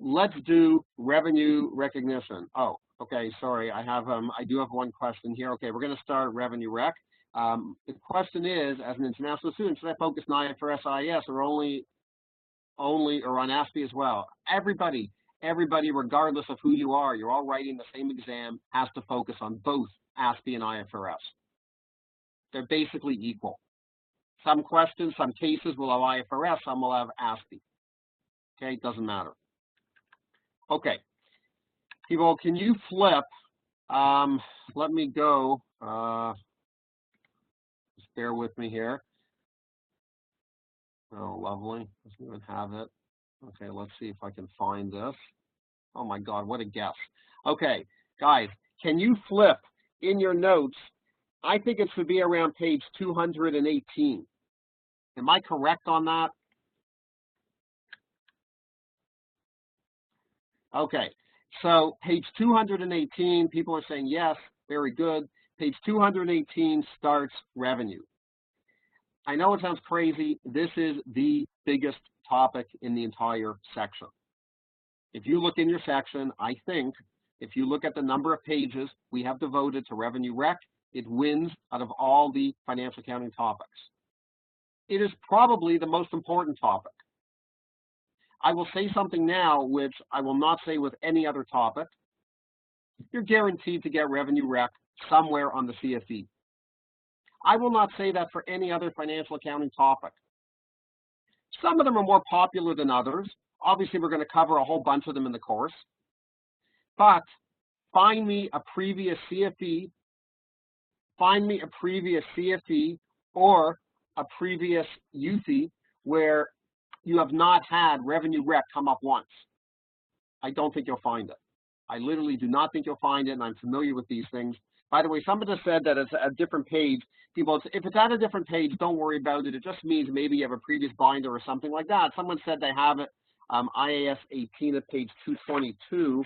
let's do revenue recognition. Oh, okay, sorry, I do have one question here. Okay, we're going to start revenue rec. The question is, as an international student, should I focus on IFRS, IAS, or only or on ASPE as well? Everybody, regardless of who you are, you're all writing the same exam, has to focus on both ASPE and IFRS. They're basically equal. Some questions, some cases will have IFRS, some will have ASPE. Okay, it doesn't matter. Okay, people, can you flip? Let me go. Just bear with me here. Oh, lovely. Doesn't even have it. Okay, let's see if I can find this. Oh my God, what a guess. Okay, guys, can you flip in your notes? I think it should be around page 218. Am I correct on that? Okay, so page 218, people are saying yes, very good. Page 218 starts revenue. I know it sounds crazy. This is the biggest topic in the entire section. If you look in your section, I think if you look at the number of pages we have devoted to revenue rec, it wins out of all the financial accounting topics. It is probably the most important topic. I will say something now which I will not say with any other topic. You're guaranteed to get revenue rec somewhere on the CFE. I will not say that for any other financial accounting topic. Some of them are more popular than others. Obviously, we're going to cover a whole bunch of them in the course. But find me a previous CFE, or a previous UFE where you have not had revenue rec come up once. I don't think you'll find it. I literally do not think you'll find it, and I'm familiar with these things. By the way, somebody said that it's a different page. People, if it's at a different page, don't worry about it. It just means maybe you have a previous binder or something like that. Someone said they have it, IAS 18 at page 222.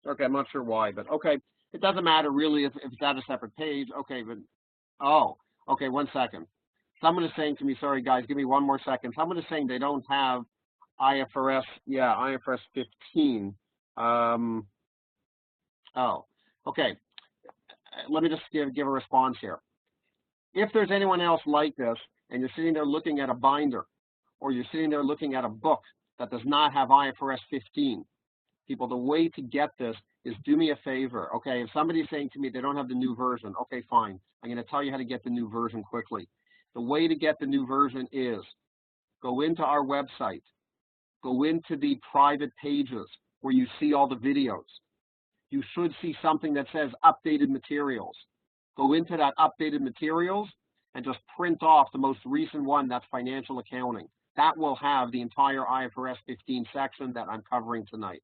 Okay, I'm not sure why, but okay. It doesn't matter really if it's at a separate page. Okay, but, oh, okay, 1 second. Someone is saying to me, sorry guys, give me 1 more second. Someone is saying they don't have IFRS, yeah, IFRS 15. Oh, okay. Let me just give a response here. If there's anyone else like this, and you're sitting there looking at a binder, or you're sitting there looking at a book that does not have IFRS 15, people, the way to get this is do me a favor, okay? If somebody's saying to me they don't have the new version, okay, fine. I'm going to tell you how to get the new version quickly. The way to get the new version is go into our website, go into the private pages where you see all the videos. You should see something that says updated materials. Go into that updated materials and just print off the most recent one, that's financial accounting. That will have the entire IFRS 15 section that I'm covering tonight.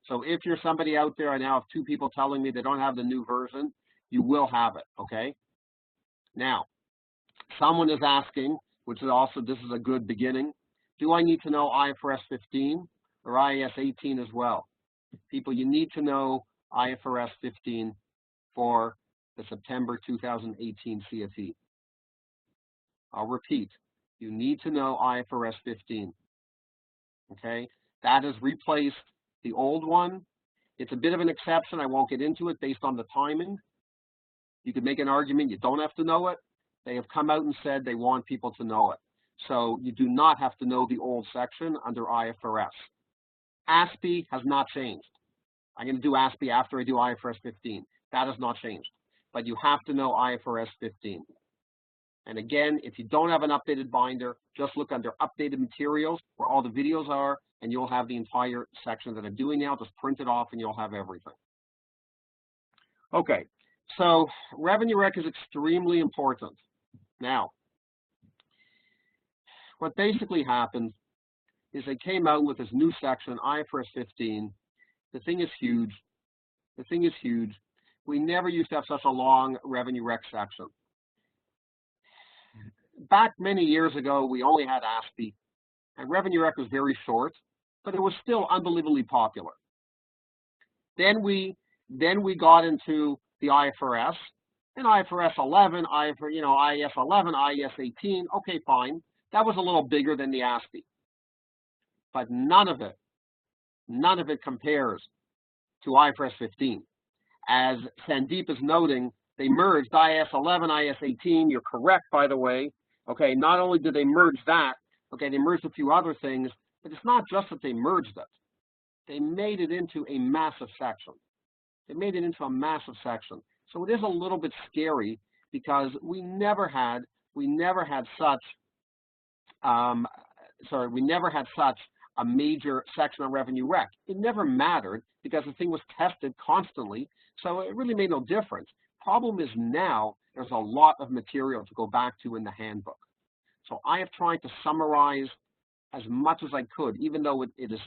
So if you're somebody out there, I now have 2 people telling me they don't have the new version, you will have it, okay? Now, someone is asking, which is also, this is a good beginning, do I need to know IFRS 15 or IAS 18 as well? People, you need to know IFRS 15 for the September 2018 CFE. I'll repeat, you need to know IFRS 15, okay? That has replaced the old one. It's a bit of an exception. I won't get into it based on the timing. You could make an argument you don't have to know it. They have come out and said they want people to know it. So you do not have to know the old section under IFRS. ASPE has not changed. I'm going to do ASPE after I do IFRS 15. That has not changed. But you have to know IFRS 15. And again, if you don't have an updated binder, just look under updated materials where all the videos are, and you'll have the entire section that I'm doing now. Just print it off and you'll have everything. Okay, so revenue rec is extremely important. Now, what basically happened is they came out with this new section, IFRS 15. The thing is huge. The thing is huge. We never used to have such a long revenue rec section. Back many years ago, we only had ASPE, and revenue rec was very short, but it was still unbelievably popular. Then we got into the IFRS, and IFRS 11, IAS 11, IAS 18. Okay, fine. That was a little bigger than the ASPE. but none of it compares to IFRS 15. As Sandeep is noting, they merged IAS 11, IAS 18. You're correct, by the way. Okay, not only did they merge that, okay, they merged a few other things, but it's not just that they merged it. They made it into a massive section. They made it into a massive section. So it is a little bit scary because we never had such a major section on revenue rec. It never mattered because the thing was tested constantly, so it really made no difference. Problem is now there's a lot of material to go back to in the handbook. So I have tried to summarize as much as I could, even though it is,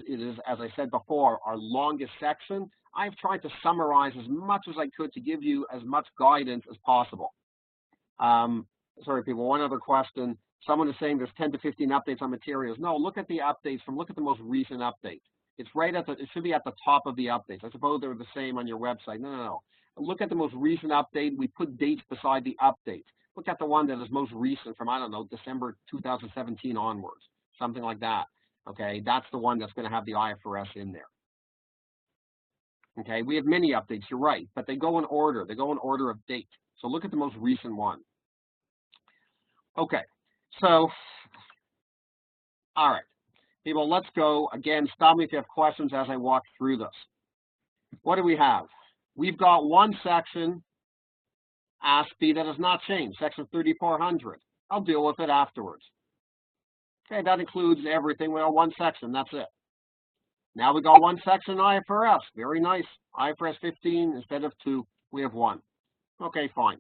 as I said before, our longest section. I've tried to summarize as much as I could to give you as much guidance as possible. Sorry, people, one other question. Someone is saying there's 10 to 15 updates on materials. No, look at the updates look at the most recent update. It's right at it should be at the top of the updates. I suppose they're the same on your website. No. Look at the most recent update. We put dates beside the updates. Look at the one that is most recent from, I don't know, December 2017 onwards, something like that. Okay, that's the one that's going to have the IFRS in there. Okay, we have many updates, you're right, but they go in order. They go in order of date. So look at the most recent one. Okay, so, all right. People, let's go. Again, stop me if you have questions as I walk through this. What do we have? We've got one section, ASPE, that has not changed, section 3400. I'll deal with it afterwards. Okay, that includes everything. We have one section, that's it. Now we got one section IFRS. Very nice. IFRS 15 instead of 2, we have 1. Okay, fine.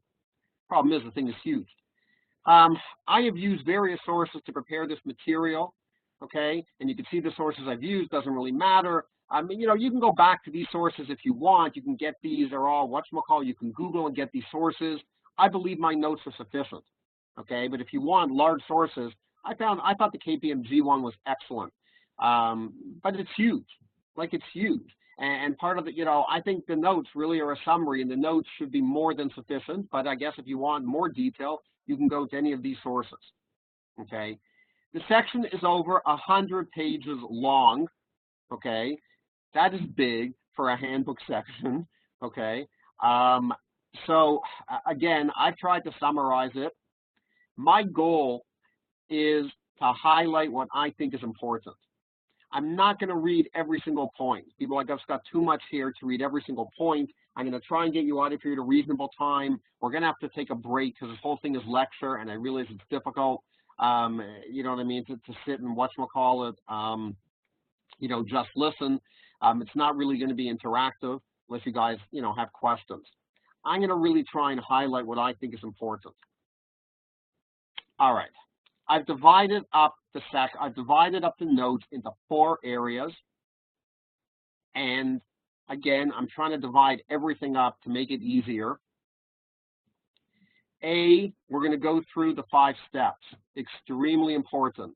Problem is the thing is huge. I have used various sources to prepare this material. Okay, and you can see the sources I've used, doesn't really matter. I mean, you know, you can go back to these sources if you want. You can get these, they're all whatchamacallit. You can Google and get these sources. I believe my notes are sufficient. Okay, but if you want large sources, I thought the KPMG one was excellent. But it's huge, like it's huge. And part of it, you know, I think the notes really are a summary, and the notes should be more than sufficient. But I guess if you want more detail, you can go to any of these sources. Okay. The section is over 100 pages long, okay? That is big for a handbook section, okay? So, again, I've tried to summarize it. My goal is to highlight what I think is important. I'm not going to read every single point. People like, I've got too much here to read every single point. I'm going to try and get you out of here at a reasonable time. We're going to have to take a break because this whole thing is lecture, and I realize it's difficult. You know what I mean, to sit and whatchamacallit, you know, just listen. It's not really going to be interactive unless you guys, you know, have questions. I'm going to really try and highlight what I think is important. All right. I've divided up the notes into 4 areas. And again, I'm trying to divide everything up to make it easier. A, we're going to go through the 5 steps. Extremely important.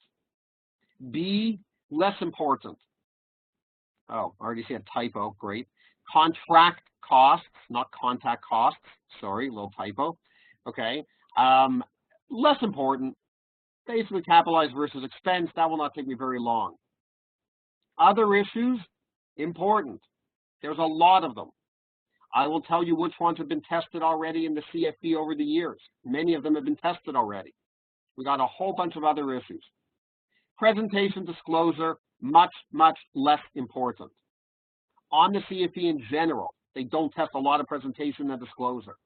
B, less important. Oh, I already see a typo. Great. Contract costs, not contact costs. Sorry, little typo. Okay. Less important. Basically, capitalized versus expense. That will not take me very long. Other issues, important. There's a lot of them. I will tell you which ones have been tested already in the CFE over the years. Many of them have been tested already. We got a whole bunch of other issues. Presentation disclosure, much, much less important. On the CFE in general, they don't test a lot of presentation and disclosure.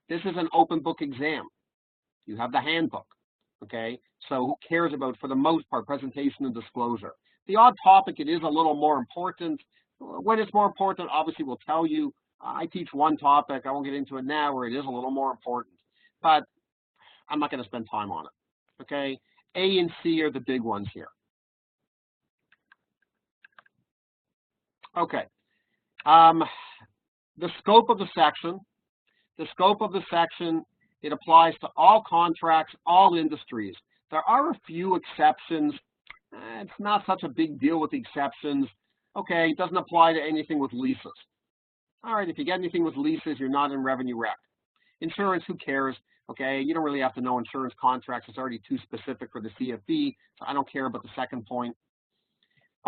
This is an open book exam. You have the handbook, okay? So who cares about, for the most part, presentation and disclosure? The odd topic, it is a little more important. When it's more important, obviously we'll tell you. I teach one topic, I won't get into it now, where it is a little more important, but I'm not going to spend time on it, okay? A and C are the big ones here. Okay, the scope of the section. The scope of the section, it applies to all contracts, all industries. There are a few exceptions. It's not such a big deal with the exceptions. Okay, it doesn't apply to anything with leases. All right, if you get anything with leases, you're not in revenue rec. Insurance, who cares? Okay, you don't really have to know insurance contracts. It's already too specific for the CFE, so I don't care about the second point.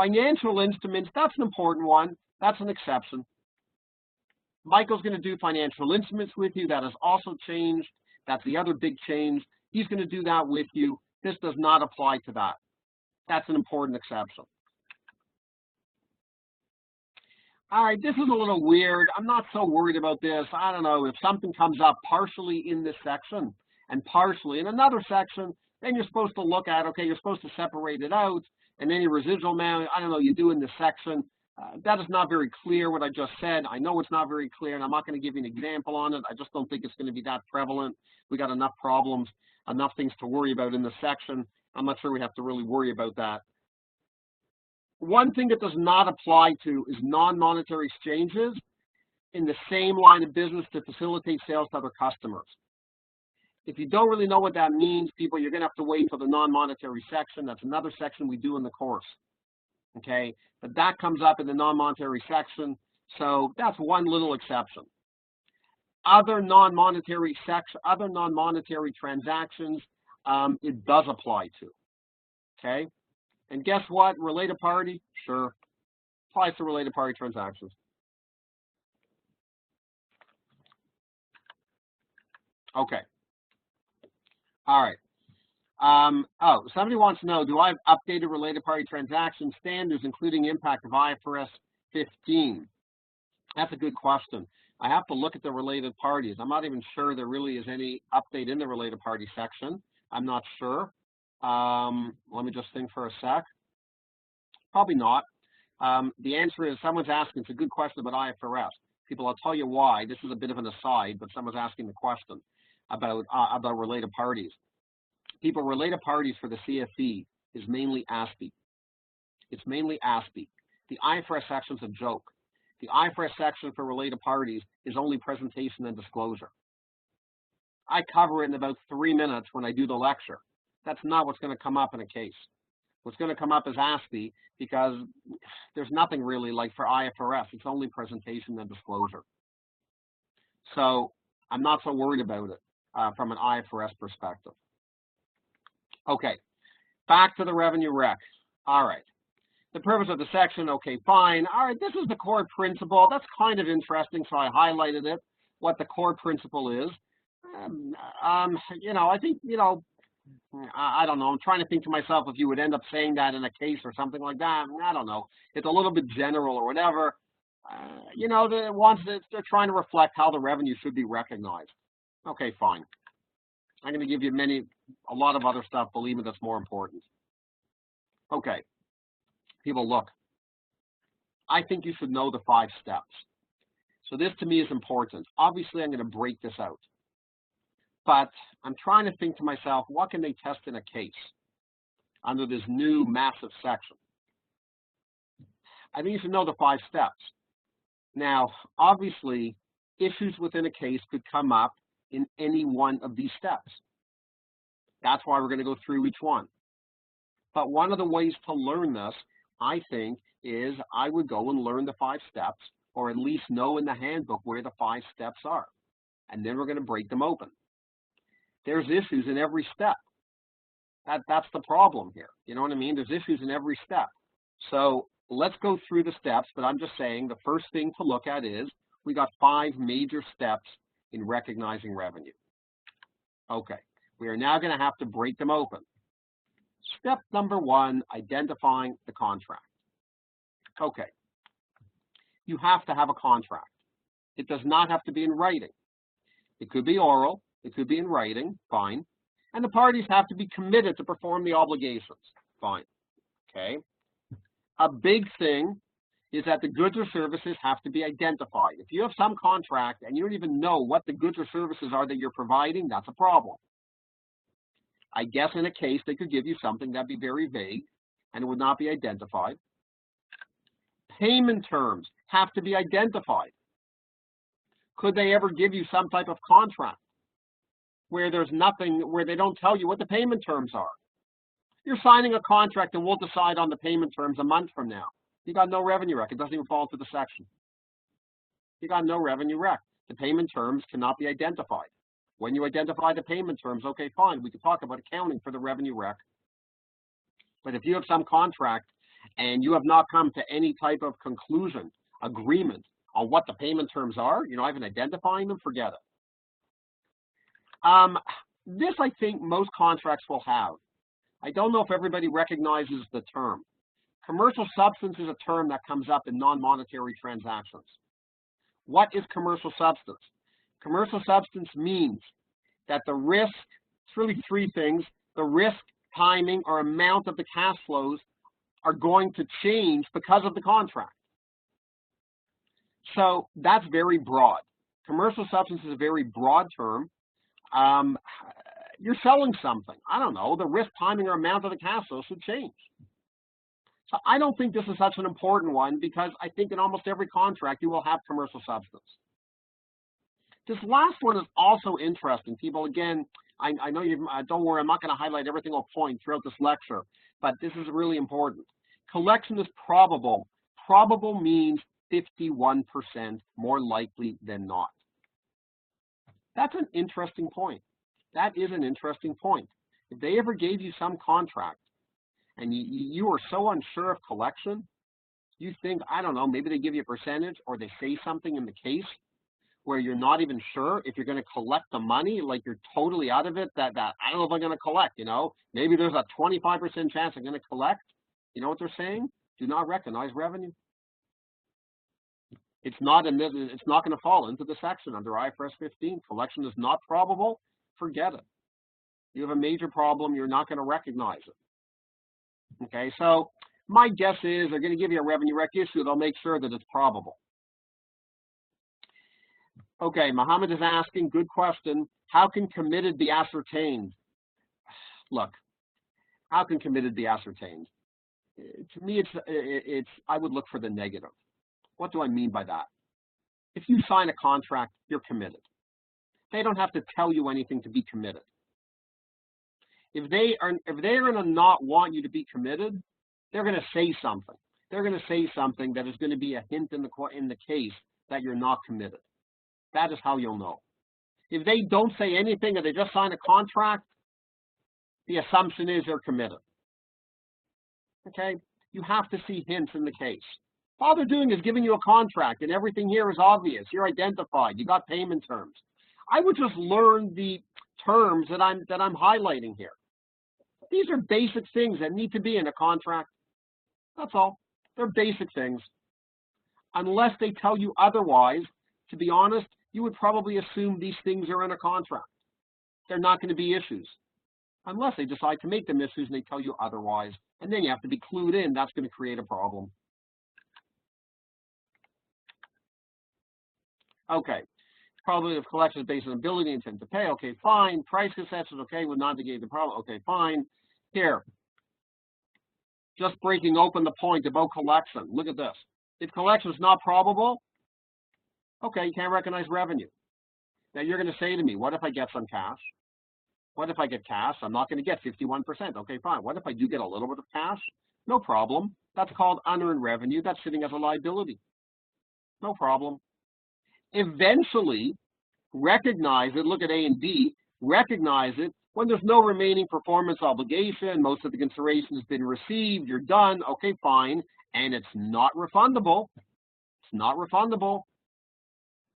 Financial instruments, that's an important one. That's an exception. Michael's going to do financial instruments with you. That has also changed. That's the other big change. He's going to do that with you. This does not apply to that. That's an important exception. All right, this is a little weird. I'm not so worried about this. I don't know, if something comes up partially in this section and partially in another section, then you're supposed to look at, okay, you're supposed to separate it out, and then your residual amount, I don't know, you do in this section. That is not very clear what I just said. I know it's not very clear, and I'm not going to give you an example on it. I just don't think it's going to be that prevalent. We got enough problems, enough things to worry about in this section. I'm not sure we have to really worry about that. One thing that does not apply to is non-monetary exchanges in the same line of business to facilitate sales to other customers. If you don't really know what that means, people, you're going to have to wait for the non-monetary section. That's another section we do in the course. Okay, but that comes up in the non-monetary section, so that's one little exception. Other non-monetary transactions, it does apply to. Okay. And guess what? Related party? Sure. Applies to related party transactions. Okay. All right. Oh, somebody wants to know, do I have updated related party transaction standards, including impact of IFRS 15? That's a good question. I have to look at the related parties. I'm not even sure there really is any update in the related party section. I'm not sure. Let me just think for a sec. Probably not. The answer is, someone's asking, it's a good question about IFRS. People, I'll tell you why. This is a bit of an aside, but someone's asking the question about related parties. People, related parties for the CFE is mainly ASPE. It's mainly ASPE. The IFRS section's a joke. The IFRS section for related parties is only presentation and disclosure. I cover it in about 3 minutes when I do the lecture. That's not what's going to come up in a case. What's going to come up is ASPE, because there's nothing really like for IFRS. It's only presentation and disclosure. So I'm not so worried about it from an IFRS perspective. Okay, back to the revenue rec. All right. The purpose of the section, okay, fine. All right, this is the core principle. That's kind of interesting, so I highlighted it, what the core principle is. You know, I think, you know, I don't know. I'm trying to think to myself if you would end up saying that in a case or something like that. I don't know. It's a little bit general or whatever. You know, they're trying to reflect how the revenue should be recognized. Okay, fine. I'm going to give you a lot of other stuff. Believe me, that's more important. Okay. People, look. I think you should know the 5 steps. So this to me is important. Obviously, I'm going to break this out. But I'm trying to think to myself, what can they test in a case under this new massive section? I think you should know the 5 steps. Now, obviously, issues within a case could come up in any one of these steps. That's why we're going to go through each one. But one of the ways to learn this, I think, is I would go and learn the 5 steps, or at least know in the handbook where the 5 steps are. And then we're going to break them open. There's issues in every step. That's the problem here. You know what I mean? There's issues in every step. So let's go through the steps, but I'm just saying the first thing to look at is we got 5 major steps in recognizing revenue. Okay, we are now going to have to break them open. Step number 1, identifying the contract. Okay, you have to have a contract. It does not have to be in writing. It could be oral. It could be in writing, fine. And the parties have to be committed to perform the obligations, fine. Okay. A big thing is that the goods or services have to be identified. If you have some contract and you don't even know what the goods or services are that you're providing, that's a problem. I guess in a case they could give you something that'd be very vague and it would not be identified. Payment terms have to be identified. Could they ever give you some type of contract where there's nothing, where they don't tell you what the payment terms are? You're signing a contract and we'll decide on the payment terms a month from now. You got no revenue rec. It doesn't even fall into the section. You got no revenue rec. The payment terms cannot be identified. When you identify the payment terms, okay, fine, we can talk about accounting for the revenue rec. But if you have some contract and you have not come to any type of conclusion, agreement on what the payment terms are, you're not even identifying them, forget it. This, I think, most contracts will have. I don't know if everybody recognizes the term. Commercial substance is a term that comes up in non-monetary transactions. What is commercial substance? Commercial substance means that the risk, it's really three things, the risk, timing, or amount of the cash flows are going to change because of the contract. So that's very broad. Commercial substance is a very broad term. You're selling something. I don't know, the risk, timing, or amount of the cash flows should change. So I don't think this is such an important one because I think in almost every contract you will have commercial substance. This last one is also interesting. People, again, I know you, don't worry, I'm not going to highlight every single point throughout this lecture, but this is really important. Collection is probable. Probable means 51% more likely than not. That's an interesting point. That is an interesting point. If they ever gave you some contract and you are so unsure of collection, you think, I don't know, maybe they give you a percentage or they say something in the case where you're not even sure if you're going to collect the money, like you're totally out of it, that I don't know if I'm going to collect, you know, maybe there's a 25% chance I'm going to collect. You know what they're saying? Do not recognize revenue. It's not going to fall into the section under IFRS 15. Collection is not probable. Forget it. You have a major problem. You're not going to recognize it. Okay, so my guess is they're going to give you a revenue rec issue. They'll make sure that it's probable. Okay, Mohammed is asking, good question. How can committed be ascertained? Look, how can committed be ascertained? To me, I would look for the negative. What do I mean by that? If you sign a contract, you're committed. They don't have to tell you anything to be committed. If they're going to not want you to be committed, they're going to say something. They're going to say something that is going to be a hint in the case that you're not committed. That is how you'll know. If they don't say anything and they just sign a contract, the assumption is they're committed. Okay? You have to see hints in the case. All they're doing is giving you a contract and everything here is obvious. You're identified. You got payment terms. I would just learn the terms that I'm highlighting here. These are basic things that need to be in a contract. That's all. They're basic things. Unless they tell you otherwise, to be honest, you would probably assume these things are in a contract. They're not going to be issues. Unless they decide to make them issues and they tell you otherwise. And then you have to be clued in. That's going to create a problem. Okay. Probability of collection is based on ability and intent to pay. Okay, fine. Price concessions, okay, would not negate the problem. Okay, fine. Here. Just breaking open the point about collection. Look at this. If collection is not probable, okay, you can't recognize revenue. Now you're going to say to me, what if I get some cash? What if I get cash? I'm not going to get 51%. Okay, fine. What if I do get a little bit of cash? No problem. That's called unearned revenue. That's sitting as a liability. No problem. Eventually, recognize it. Look at A and B. Recognize it when there's no remaining performance obligation. Most of the consideration has been received. You're done. Okay, fine. And it's not refundable. It's not refundable.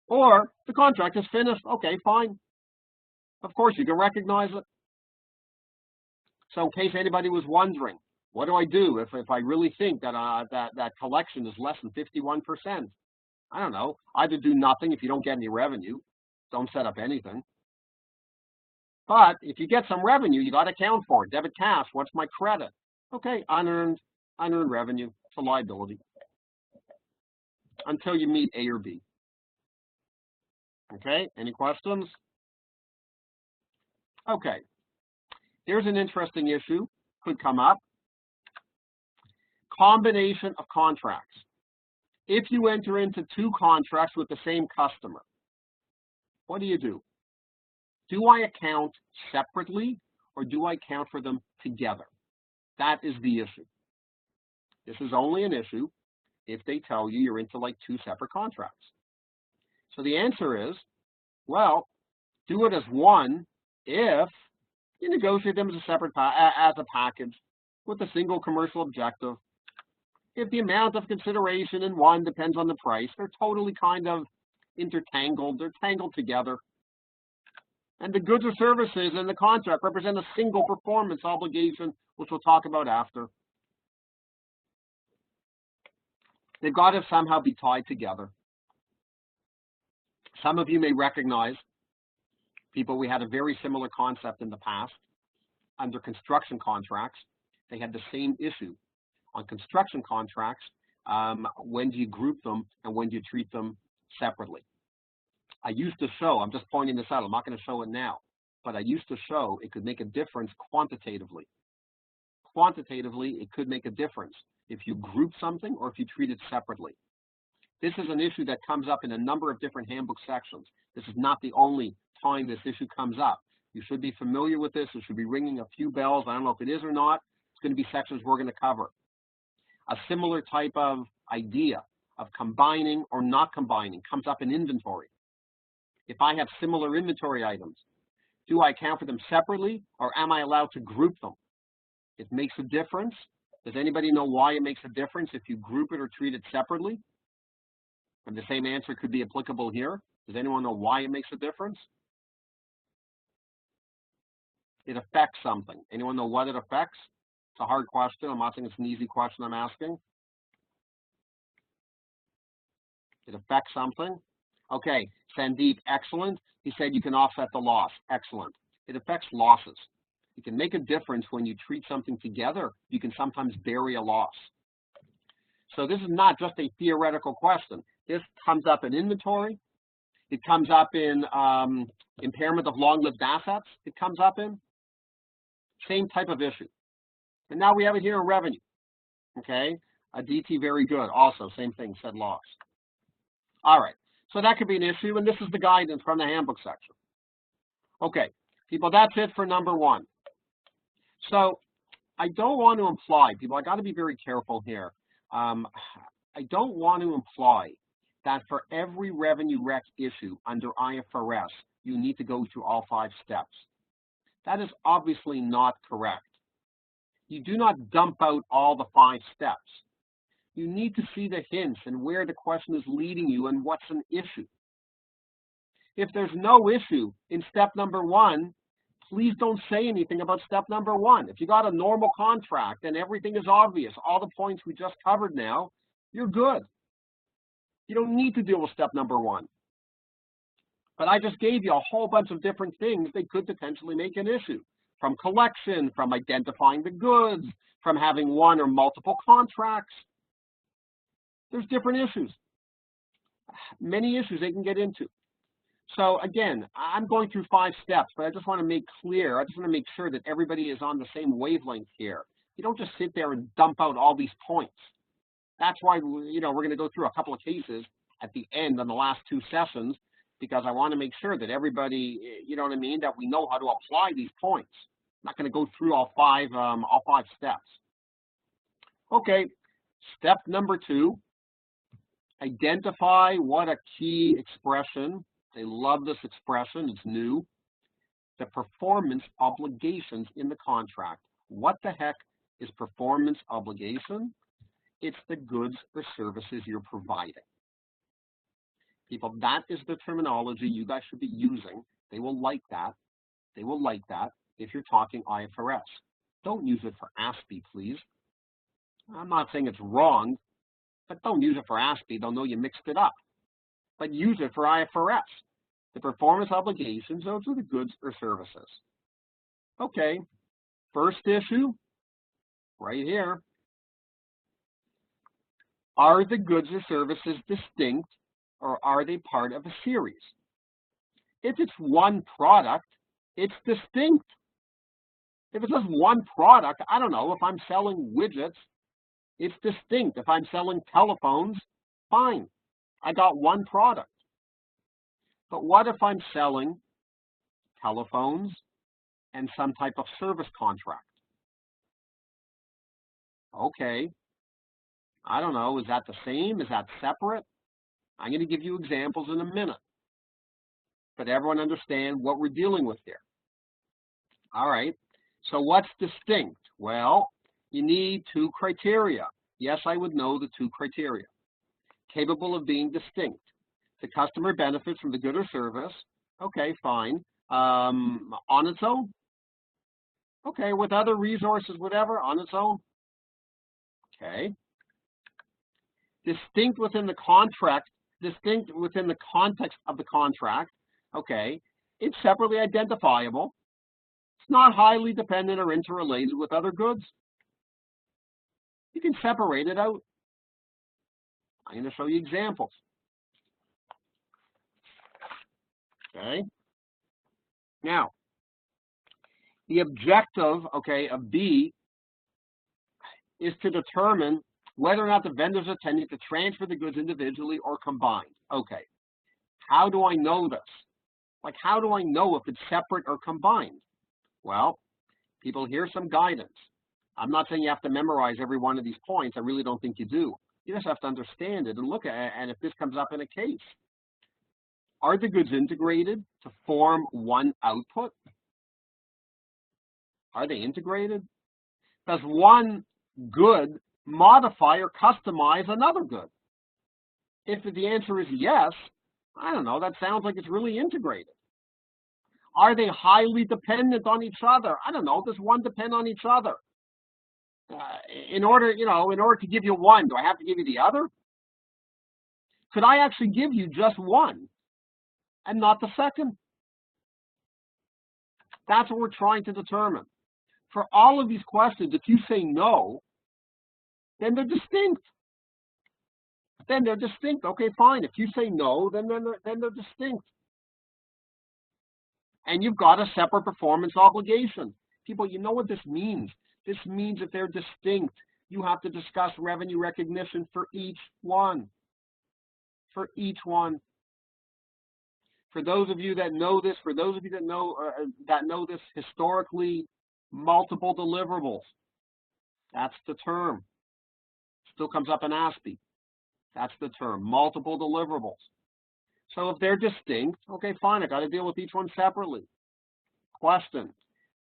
Or the contract is finished. Okay, fine. Of course, you can recognize it. So in case anybody was wondering, what do I do if I really think that that collection is less than 51%? I don't know. Either do nothing if you don't get any revenue. Don't set up anything. But if you get some revenue, you got to account for it. Debit cash. What's my credit? Okay, unearned revenue. It's a liability. Until you meet A or B. Okay, any questions? Okay, here's an interesting issue. Could come up. Combination of contracts. If you enter into two contracts with the same customer, what do? Do I account separately or do I account for them together? That is the issue. This is only an issue if they tell you you're into like two separate contracts. So the answer is, well, do it as one if you negotiate them as a separate as a package with a single commercial objective. If the amount of consideration in one depends on the price, they're totally kind of intertangled. They're tangled together. And the goods or services in the contract represent a single performance obligation, which we'll talk about after. They've got to somehow be tied together. Some of you may recognize people, we had a very similar concept in the past. Under construction contracts, they had the same issue. On construction contracts, when do you group them and when do you treat them separately? I used to show, I'm just pointing this out, I'm not going to show it now, but I used to show it could make a difference quantitatively. Quantitatively, it could make a difference if you group something or if you treat it separately. This is an issue that comes up in a number of different handbook sections. This is not the only time this issue comes up. You should be familiar with this. It should be ringing a few bells. I don't know if it is or not. It's going to be sections we're going to cover. A similar type of idea of combining or not combining comes up in inventory. If I have similar inventory items, do I account for them separately or am I allowed to group them? It makes a difference. Does anybody know why it makes a difference if you group it or treat it separately? And the same answer could be applicable here. Does anyone know why it makes a difference? It affects something. Anyone know what it affects? It's a hard question. I'm not saying it's an easy question I'm asking. It affects something. Okay, Sandeep, excellent. He said you can offset the loss. Excellent. It affects losses. You can make a difference when you treat something together. You can sometimes bury a loss. So this is not just a theoretical question. This comes up in inventory. It comes up in impairment of long-lived assets. It comes up in same type of issue. And now we have it here in revenue. Okay, a DT, very good. Also, same thing, said loss. All right. So that could be an issue, and this is the guidance from the handbook section. Okay, people, that's it for number one. So I don't want to imply, people, I got to be very careful here. I don't want to imply that for every revenue rec issue under IFRS, you need to go through all 5 steps. That is obviously not correct. You do not dump out all the 5 steps. You need to see the hints and where the question is leading you and what's an issue. If there's no issue in step number 1, please don't say anything about step number 1. If you got a normal contract and everything is obvious, all the points we just covered now, you're good. You don't need to deal with step number 1. But I just gave you a whole bunch of different things that could potentially make an issue. From collection, from identifying the goods, from having one or multiple contracts. There's different issues. Many issues they can get into. So again, I'm going through 5 steps, but I just want to make clear, I just want to make sure that everybody is on the same wavelength here. You don't just sit there and dump out all these points. That's why, we're going to go through a couple of cases at the end on the last 2 sessions, because I want to make sure that everybody, you know what I mean, that we know how to apply these points. I'm not going to go through all 5 steps. Okay, step number 2, identify what a key expression. They love this expression, it's new. The performance obligations in the contract. What the heck is performance obligation? It's the goods or services you're providing. People, that is the terminology you guys should be using. They will like that. They will like that if you're talking IFRS. Don't use it for ASPE, please. I'm not saying it's wrong, but don't use it for ASPE. They'll know you mixed it up. But use it for IFRS. The performance obligations, those are the goods or services. Okay, first issue, right here. Are the goods or services distinct, or are they part of a series? If it's one product, it's distinct. If it's just one product, I don't know, if I'm selling widgets, it's distinct. If I'm selling telephones, fine. I got one product. But what if I'm selling telephones and some type of service contract? Okay. I don't know, is that the same? Is that separate? I'm going to give you examples in a minute. But everyone understand what we're dealing with here. All right. So what's distinct? Well, you need 2 criteria. Yes, I would know the two criteria. Capable of being distinct. The customer benefits from the good or service. Okay, fine. On its own. Okay, with other resources, whatever, on its own. Okay. Distinct within the contract, distinct within the context of the contract. Okay. It's separately identifiable. It's not highly dependent or interrelated with other goods. You can separate it out. I'm going to show you examples. Okay. Now, the objective, okay, of B is to determine whether or not the vendors are intending to transfer the goods individually or combined. Okay. How do I know this? Like, how do I know if it's separate or combined? Well, people, here's some guidance. I'm not saying you have to memorize every one of these points. I really don't think you do. You just have to understand it and look at it, and if this comes up in a case. Are the goods integrated to form one output? Are they integrated? Does one good modify or customize another good? If the answer is yes, I don't know, that sounds like it's really integrated. Are they highly dependent on each other? I don't know, does one depend on each other? In order to give you one, do I have to give you the other? Could I actually give you just one and not the second? That's what we're trying to determine. For all of these questions, if you say no, then they're distinct. Then they're distinct. Okay, fine. If you say no, then they're distinct. And you've got a separate performance obligation. People, you know what this means. This means that they're distinct. You have to discuss revenue recognition for each one. For each one. For those of you that know this, for those of you that know this historically, multiple deliverables. That's the term. Still comes up in ASPE. That's the term. Multiple deliverables. So if they're distinct, okay, fine. I got to deal with each one separately. Question.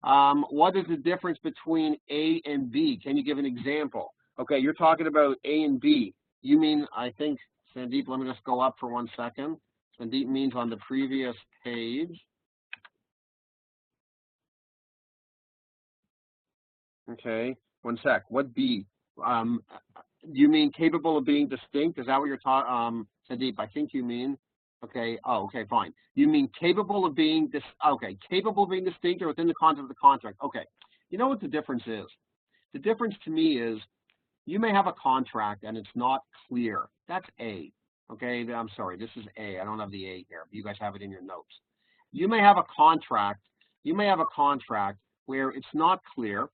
What is the difference between A and B? Can you give an example? Okay, you're talking about A and B. You mean, I think, Sandeep, let me just go up for 1 second. Sandeep means on the previous page. Okay, 1 sec. What B? You mean capable of being distinct? Is that what you're talking? Sandeep, I think you mean. Okay. Oh, okay, fine. You mean capable of being capable of being distinct or within the context of the contract. Okay. You know what the difference is? The difference to me is you may have a contract and it's not clear. That's A. Okay. I'm sorry. This is A. I don't have the A here. You guys have it in your notes. You may have a contract. You may have a contract where it's not clear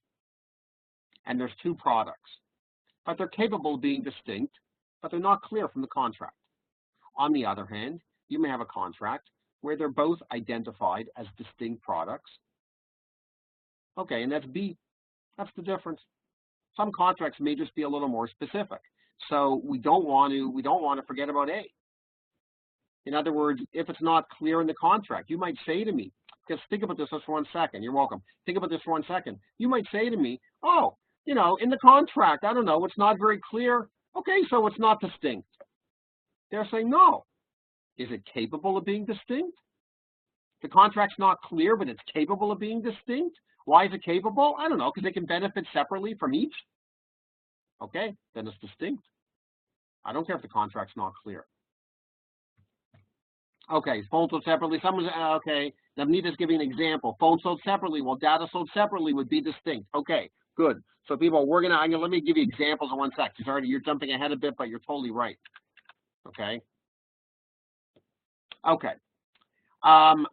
and there's two products, but they're capable of being distinct, but they're not clear from the contract. On the other hand, you may have a contract where they're both identified as distinct products. Okay, and that's B. That's the difference. Some contracts may just be a little more specific. So we don't want to forget about A. In other words, if it's not clear in the contract, you might say to me, because think about this just for 1 second. You're welcome. Think about this for 1 second. You might say to me, oh, in the contract, I don't know, it's not very clear. Okay, so it's not distinct. They're saying no. Is it capable of being distinct? The contract's not clear, but it's capable of being distinct. Why is it capable? I don't know, because they can benefit separately from each. Okay, then it's distinct. I don't care if the contract's not clear. Okay, phone sold separately. Someone's, okay, Navneeta's giving an example. Phone sold separately. Well, data sold separately would be distinct. Okay, good. So people, let me give you examples in 1 sec. Sorry, you're jumping ahead a bit, but you're totally right. Okay. Okay. All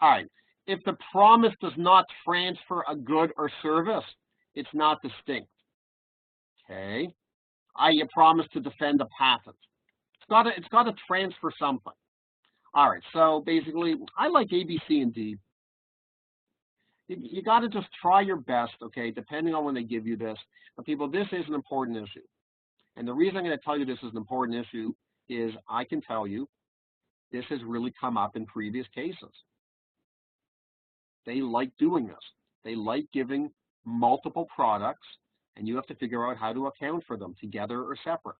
right. If the promise does not transfer a good or service, it's not distinct. Okay. You promise to defend a patent. It's got to transfer something. All right. So basically, I like A, B, C, and D. You got to just try your best, okay, depending on when they give you this. But people, this is an important issue. And the reason I'm going to tell you this is an important issue is I can tell you this has really come up in previous cases. They like doing this. They like giving multiple products and you have to figure out how to account for them together or separate.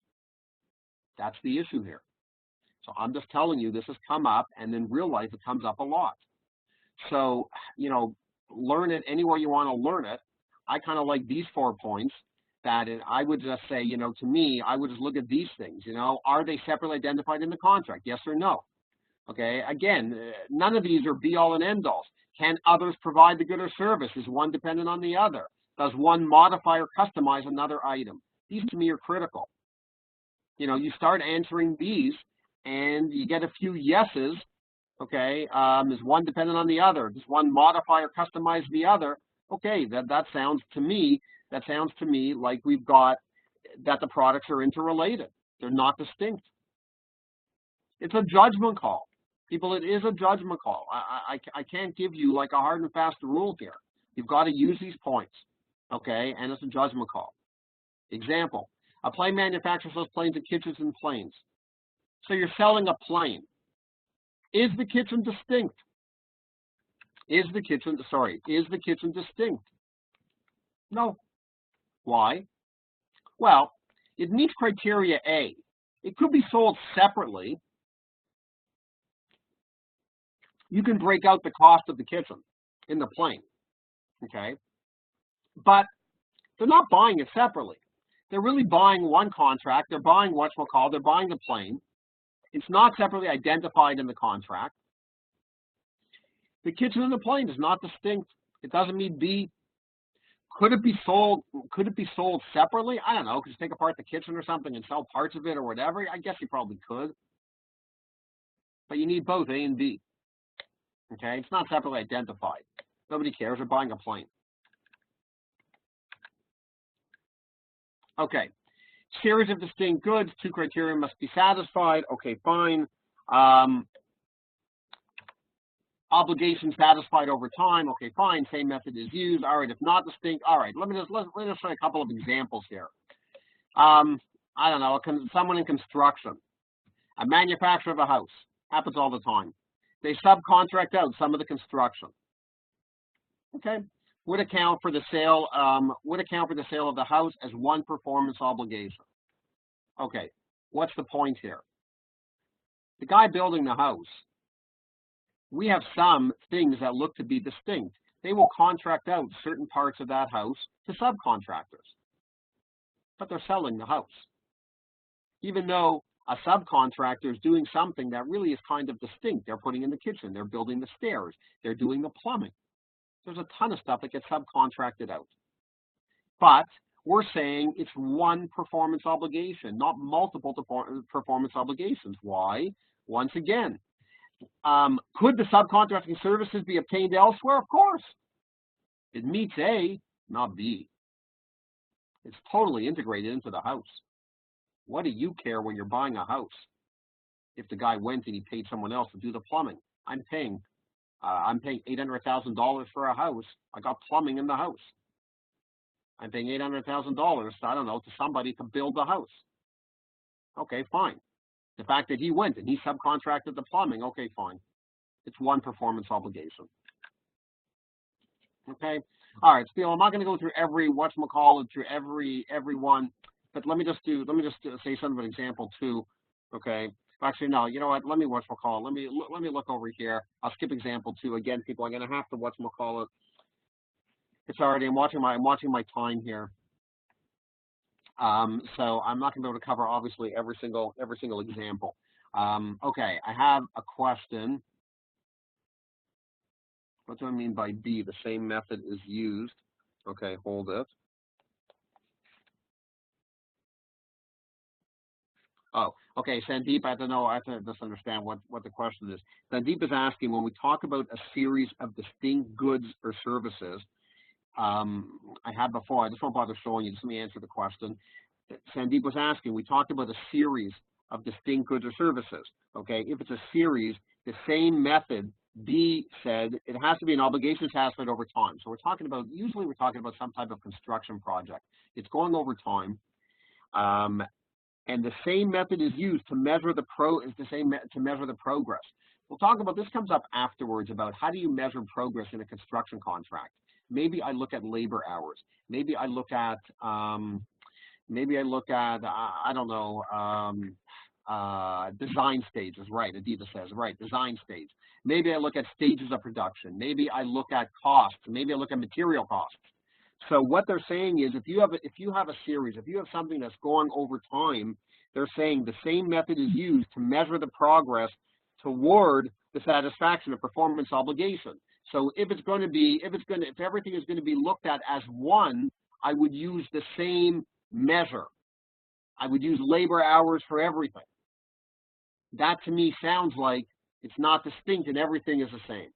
That's the issue here. So I'm just telling you, this has come up, and in real life, it comes up a lot. So, you know, learn it any way you want to learn it. I kind of like these 4 points that I would just say, you know, to me, I would just look at these things, you know, are they separately identified in the contract? Yes or no? Okay, again, none of these are be-all and end-alls. Can others provide the good or service? Is one dependent on the other? Does one modify or customize another item? These to me are critical. You know, you start answering these and you get a few yeses. Okay, is one dependent on the other? Does one modify or customize the other? Okay, that sounds to me like we've got that the products are interrelated. They're not distinct. It's a judgment call. People, it is a judgment call. I can't give you like a hard and fast rule here. You've got to use these points, okay? And it's a judgment call. Example, a plane manufacturer sells planes and kitchens and planes. So you're selling a plane. Is the kitchen distinct? Is the kitchen distinct? No. Why? Well, it meets criteria A. It could be sold separately. You can break out the cost of the kitchen in the plane, okay? But they're not buying it separately. They're really buying one contract. They're buying whatchamacallit, they're buying the plane. It's not separately identified in the contract. The kitchen and the plane is not distinct. It doesn't mean B. Could it be sold separately? I don't know. Could you take apart the kitchen or something and sell parts of it or whatever? I guess you probably could. But you need both A and B. Okay, it's not separately identified. Nobody cares. They're buying a plane. Okay, series of distinct goods. 2 criteria must be satisfied. Okay, fine. Obligation satisfied over time. Okay, fine. Same method is used. All right. If not distinct, all right. Let's show a couple of examples here. I don't know. Someone in construction, a manufacturer of a house, happens all the time. They subcontract out some of the construction. Okay, would account for the sale. Of the house as one performance obligation. Okay, what's the point here? The guy building the house, we have some things that look to be distinct. They will contract out certain parts of that house to subcontractors, but they're selling the house. Even though a subcontractor is doing something that really is kind of distinct. They're putting in the kitchen, they're building the stairs, they're doing the plumbing. There's a ton of stuff that gets subcontracted out. But we're saying it's one performance obligation, not multiple performance obligations. Why? Once again, could the subcontracting services be obtained elsewhere? Of course. It meets A, not B. It's totally integrated into the house. What do you care when you're buying a house? If the guy went and he paid someone else to do the plumbing, I'm paying $800,000 for a house. I got plumbing in the house. I'm paying $800,000, I don't know, to somebody to build the house. Okay, fine. The fact that he went and he subcontracted the plumbing, okay, fine. It's one performance obligation. Okay, all right, Steele, I'm not going to go through every every one, but let me just say some of an example too. Okay, actually no, you know what? Let me look over here. I'll skip example 2 again. People, I'm going to have to It's already I'm watching my time here. So I'm not going to be able to cover obviously every single example. Okay, I have a question. What do I mean by B? The same method is used. Okay, hold it. Oh, okay, Sandeep, I have to just understand what the question is. Sandeep is asking, when we talk about a series of distinct goods or services, I had before, I just won't bother showing you, just let me answer the question. Sandeep was asking, we talked about a series of distinct goods or services, okay? If it's a series, the same method, B said, it has to be an obligation satisfied over time. So usually we're talking about some type of construction project. It's going over time. And the same method is used to measure measure the progress. We'll talk about this, comes up afterwards, about how do you measure progress in a construction contract. Maybe I look at labor hours. Maybe I look at, I don't know, design stages, right? Adidas says, right, design stage. Maybe I look at stages of production. Maybe I look at costs. Maybe I look at material costs. So what they're saying is, if you have a series, if you have something that's going over time, they're saying the same method is used to measure the progress toward the satisfaction of performance obligation. So if everything is going to be looked at as one, I would use the same measure. I would use labor hours for everything. That to me sounds like it's not distinct and everything is the same.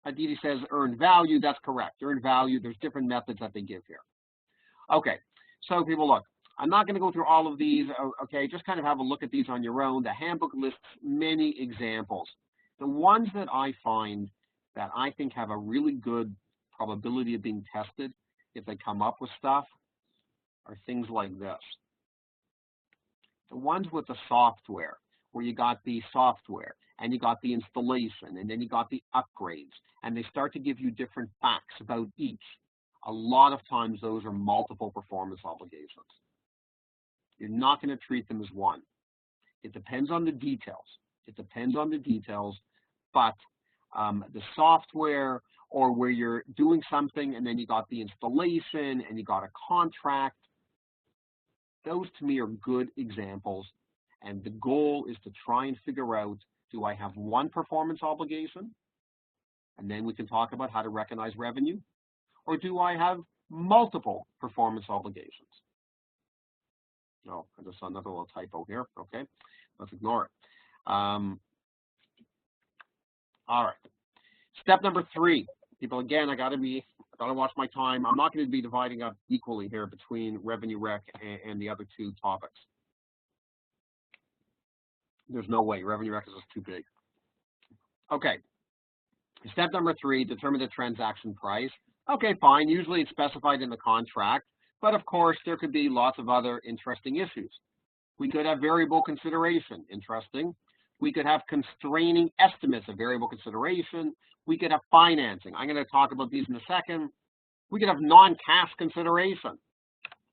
Aditi says earned value. That's correct. Earned value, there's different methods that they give here. Okay, so people, look, I'm not going to go through all of these, okay? Just kind of have a look at these on your own. The handbook lists many examples. The ones that I find that I think have a really good probability of being tested if they come up with stuff are things like this. The ones with the software, where you got the software and you got the installation and then you got the upgrades and they start to give you different facts about each. A lot of times those are multiple performance obligations. You're not going to treat them as one. It depends on the details. It depends on the details, but the software, or where you're doing something and then you got the installation and you got a contract, those to me are good examples. And the goal is to try and figure out, do I have one performance obligation? And then we can talk about how to recognize revenue. Or do I have multiple performance obligations? Oh, I just saw another little typo here. Okay, let's ignore it. All right. Step number 3. People, again, I gotta watch my time. I'm not going to be dividing up equally here between revenue rec and the other two topics. There's no way. Revenue rec is just too big. Okay. Step number 3, determine the transaction price. Okay, fine. Usually it's specified in the contract, but of course there could be lots of other interesting issues. We could have variable consideration. Interesting. We could have constraining estimates of variable consideration. We could have financing. I'm going to talk about these in a second. We could have non-cash consideration.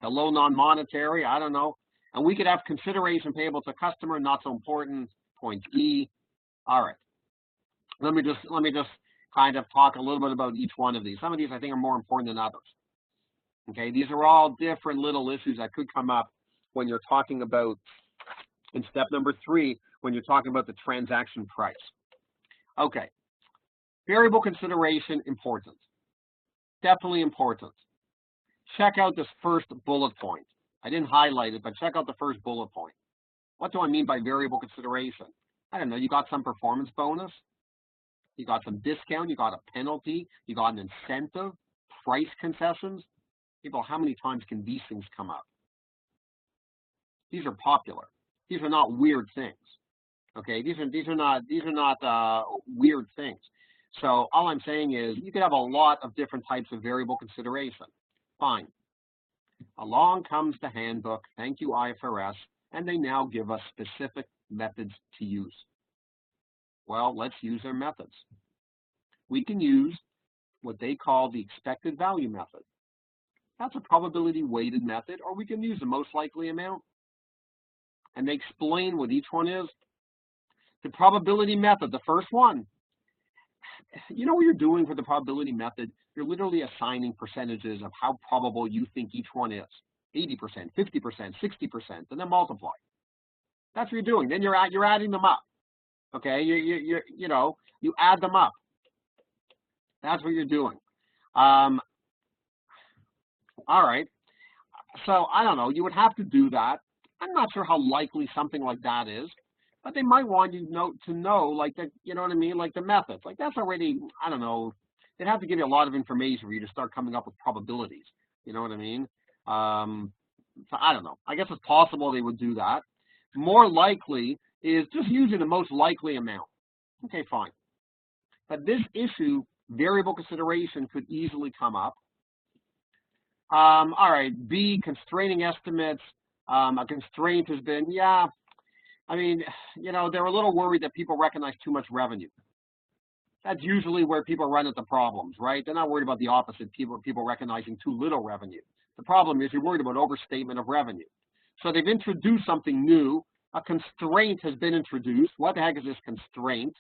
Hello, non-monetary, I don't know. And we could have consideration payable to customer, not so important, point E. All right. Let me just kind of talk a little bit about each one of these. Some of these I think are more important than others. Okay, these are all different little issues that could come up when you're talking about, in step number 3, when you're talking about the transaction price. Okay, variable consideration, important. Definitely important. Check out this first bullet point. I didn't highlight it, but check out the first bullet point. What do I mean by variable consideration? I don't know, you got some performance bonus, you got some discount, you got a penalty, you got an incentive, price concessions. People, how many times can these things come up? These are popular. These are not weird things. Okay, these are not weird things. So all I'm saying is you could have a lot of different types of variable consideration. Fine. Along comes the handbook, thank you IFRS, and they now give us specific methods to use. Well, let's use their methods. We can use what they call the expected value method. That's a probability weighted method, or we can use the most likely amount. And they explain what each one is. The probability method, the first one. You know what you're doing for the probability method? You're literally assigning percentages of how probable you think each one is. 80%, 50%, 60%, and then multiply. That's what you're doing. Then you're adding them up. Okay, you add them up. That's what you're doing. All right. So I don't know. You would have to do that. I'm not sure how likely something like that is, but they might want you to know, like the, you know what I mean, like the methods. Like that's already, I don't know. They'd have to give you a lot of information for you to start coming up with probabilities. You know what I mean? So I don't know. I guess it's possible they would do that. More likely is just using the most likely amount. Okay, fine. But this issue, variable consideration, could easily come up. All right, B, constraining estimates. A constraint has been, yeah, I mean, they're a little worried that people recognize too much revenue. That's usually where people run into problems, right? They're not worried about the opposite, people recognizing too little revenue. The problem is you're worried about overstatement of revenue. So they've introduced something new. A constraint has been introduced. What the heck is this constraint?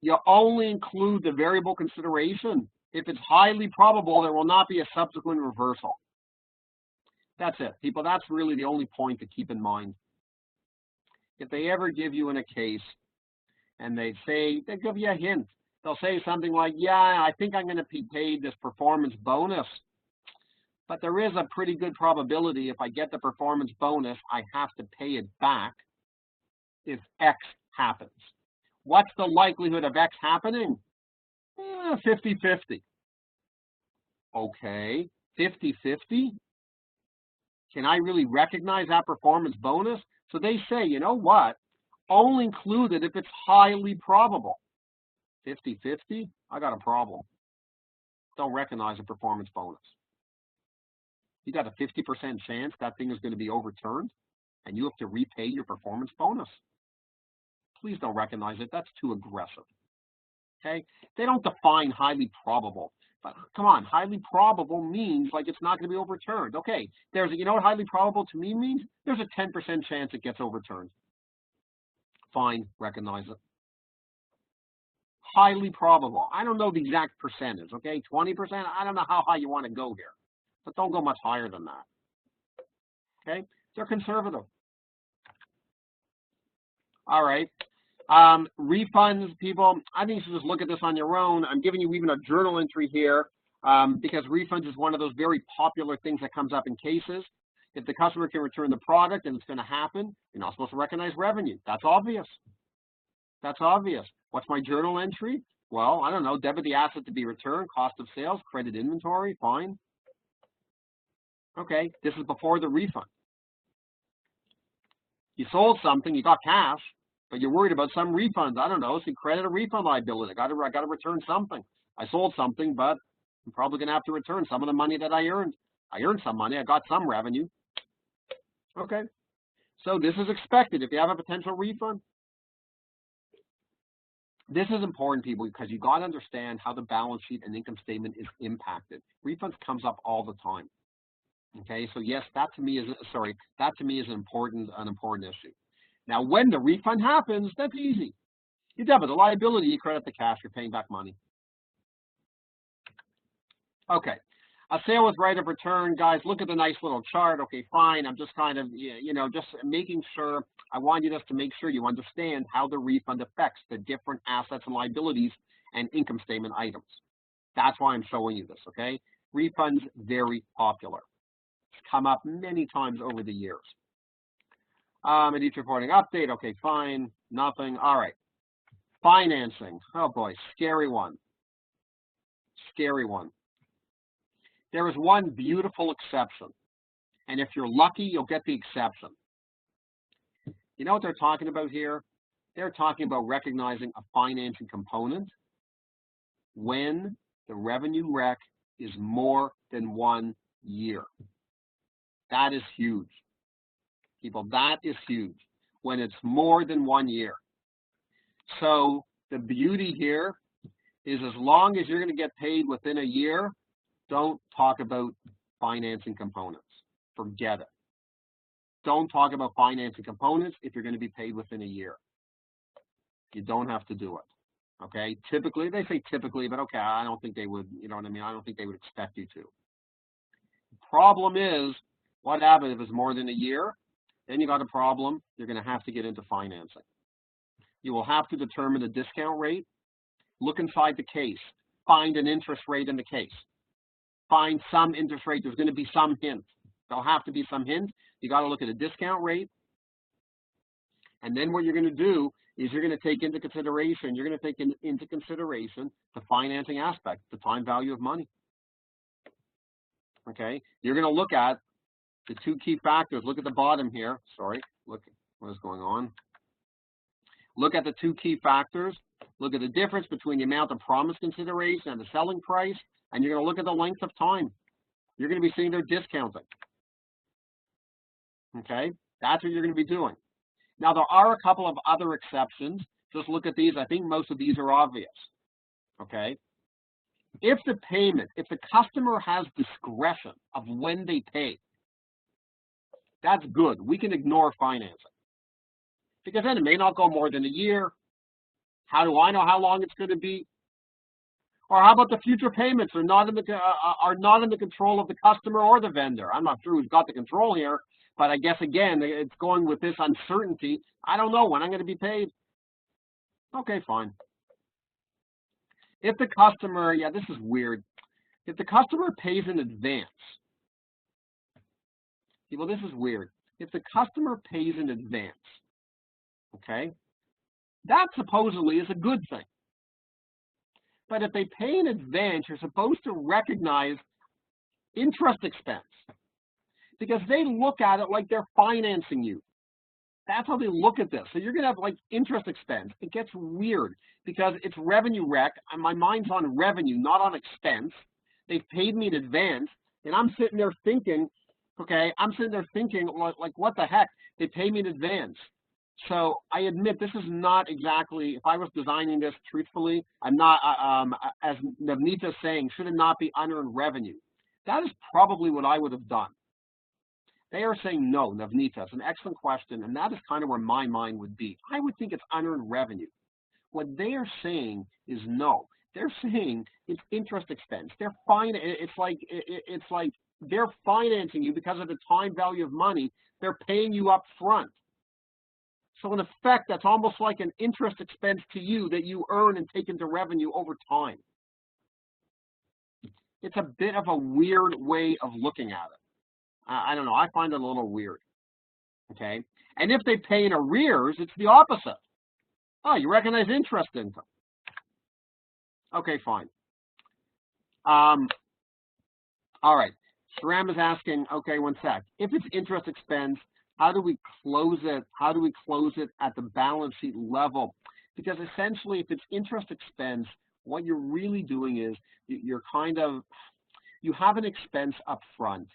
You only include the variable consideration if it's highly probable there will not be a subsequent reversal. That's it, people. That's really the only point to keep in mind. If they ever give you in a case and they give you a hint, they'll say something like, yeah, I think I'm going to be paid this performance bonus, but there is a pretty good probability if I get the performance bonus, I have to pay it back if X happens. What's the likelihood of X happening? 50-50. Okay, 50-50? Can I really recognize that performance bonus? So they say, you know what? Only include it if it's highly probable. 50-50? I got a problem. Don't recognize a performance bonus. You got a 50% chance that thing is going to be overturned, and you have to repay your performance bonus. Please don't recognize it. That's too aggressive. Okay? They don't define highly probable. But come on, highly probable means like it's not going to be overturned. Okay, you know what highly probable to me means? There's a 10% chance it gets overturned. Fine, recognize it. Highly probable. I don't know the exact percentage, okay? 20%? I don't know how high you want to go here. But don't go much higher than that. Okay? They're conservative. All right. Refunds, people, I think you should just look at this on your own. I'm giving you even a journal entry here because refunds is one of those very popular things that comes up in cases. If the customer can return the product and it's going to happen, you're not supposed to recognize revenue. That's obvious. That's obvious. What's my journal entry? Well, I don't know. Debit the asset to be returned, cost of sales, credit inventory, fine. Okay, this is before the refund. You sold something, you got cash, but you're worried about some refunds. I don't know, so you credit a refund liability. I got to return something. I sold something, but I'm probably going to have to return some of the money that I earned. I earned some money. I got some revenue. Okay, so this is expected if you have a potential refund. This is important, people, because you got to understand how the balance sheet and income statement is impacted. Refunds comes up all the time. Okay, so yes, that to me is an important issue. Now, when the refund happens, that's easy. You debit the liability, you credit the cash, you're paying back money. Okay, a sale with right of return, guys. Look at the nice little chart. Okay, fine. I'm just kind of, just making sure. I want you just to make sure you understand how the refund affects the different assets and liabilities and income statement items. That's why I'm showing you this. Okay, refunds very popular. Come up many times over the years. At each reporting update, okay, fine, nothing. All right. Financing. Oh boy, scary one. Scary one. There is one beautiful exception. And if you're lucky, you'll get the exception. You know what they're talking about here? They're talking about recognizing a financing component when the revenue rec is more than 1 year. That is huge. People, that is huge when it's more than 1 year. So the beauty here is as long as you're going to get paid within a year, don't talk about financing components. Forget it. Don't talk about financing components if you're going to be paid within a year. You don't have to do it. Okay? Typically, they say typically, but okay, I don't think they would, you know what I mean? I don't think they would expect you to. The problem is, what happens if it's more than a year? Then you got a problem. You're going to have to get into financing. You will have to determine the discount rate. Look inside the case. Find an interest rate in the case. Find some interest rate. There's going to be some hint. There'll have to be some hint. You got to look at a discount rate. And then what you're going to do is you're going to take into consideration, the financing aspect, the time value of money. Okay? You're going to look at the two key factors. Look at the bottom here. Sorry. Look what is going on. Look at the two key factors. Look at the difference between the amount of promised consideration and the selling price. And you're going to look at the length of time. You're going to be seeing their discounting. Okay? That's what you're going to be doing. Now, there are a couple of other exceptions. Just look at these. I think most of these are obvious. Okay. If the customer has discretion of when they pay, that's good. We can ignore financing. Because then it may not go more than a year. How do I know how long it's going to be? Or how about the future payments are not in the control of the customer or the vendor? I'm not sure who's got the control here, but I guess again it's going with this uncertainty. I don't know when I'm going to be paid. Okay, fine. If the customer, yeah, this is weird. If the customer pays in advance, well, this is weird. If the customer pays in advance, okay, that supposedly is a good thing. But if they pay in advance, you're supposed to recognize interest expense because they look at it like they're financing you. That's how they look at this. So you're going to have like interest expense. It gets weird because it's revenue rec, and my mind's on revenue, not on expense. They've paid me in advance, and I'm sitting there thinking, okay, like what the heck? They pay me in advance. So I admit this is not exactly, if I was designing this truthfully, I'm not, as Navneeta's saying, should it not be unearned revenue? That is probably what I would have done. They are saying no, Navneeta. It's an excellent question, and that is kind of where my mind would be. I would think it's unearned revenue. What they are saying is no. They're saying it's interest expense. They're it's like they're financing you because of the time value of money. They're paying you up front. So in effect, that's almost like an interest expense to you that you earn and take into revenue over time. It's a bit of a weird way of looking at it. I don't know. I find it a little weird. Okay. And if they pay in arrears, it's the opposite. Oh, you recognize interest income. Okay, fine. All right. Saram is asking, okay, one sec. If it's interest expense, how do we close it? How do we close it at the balance sheet level? Because essentially, if it's interest expense, what you're really doing is you have an expense up front.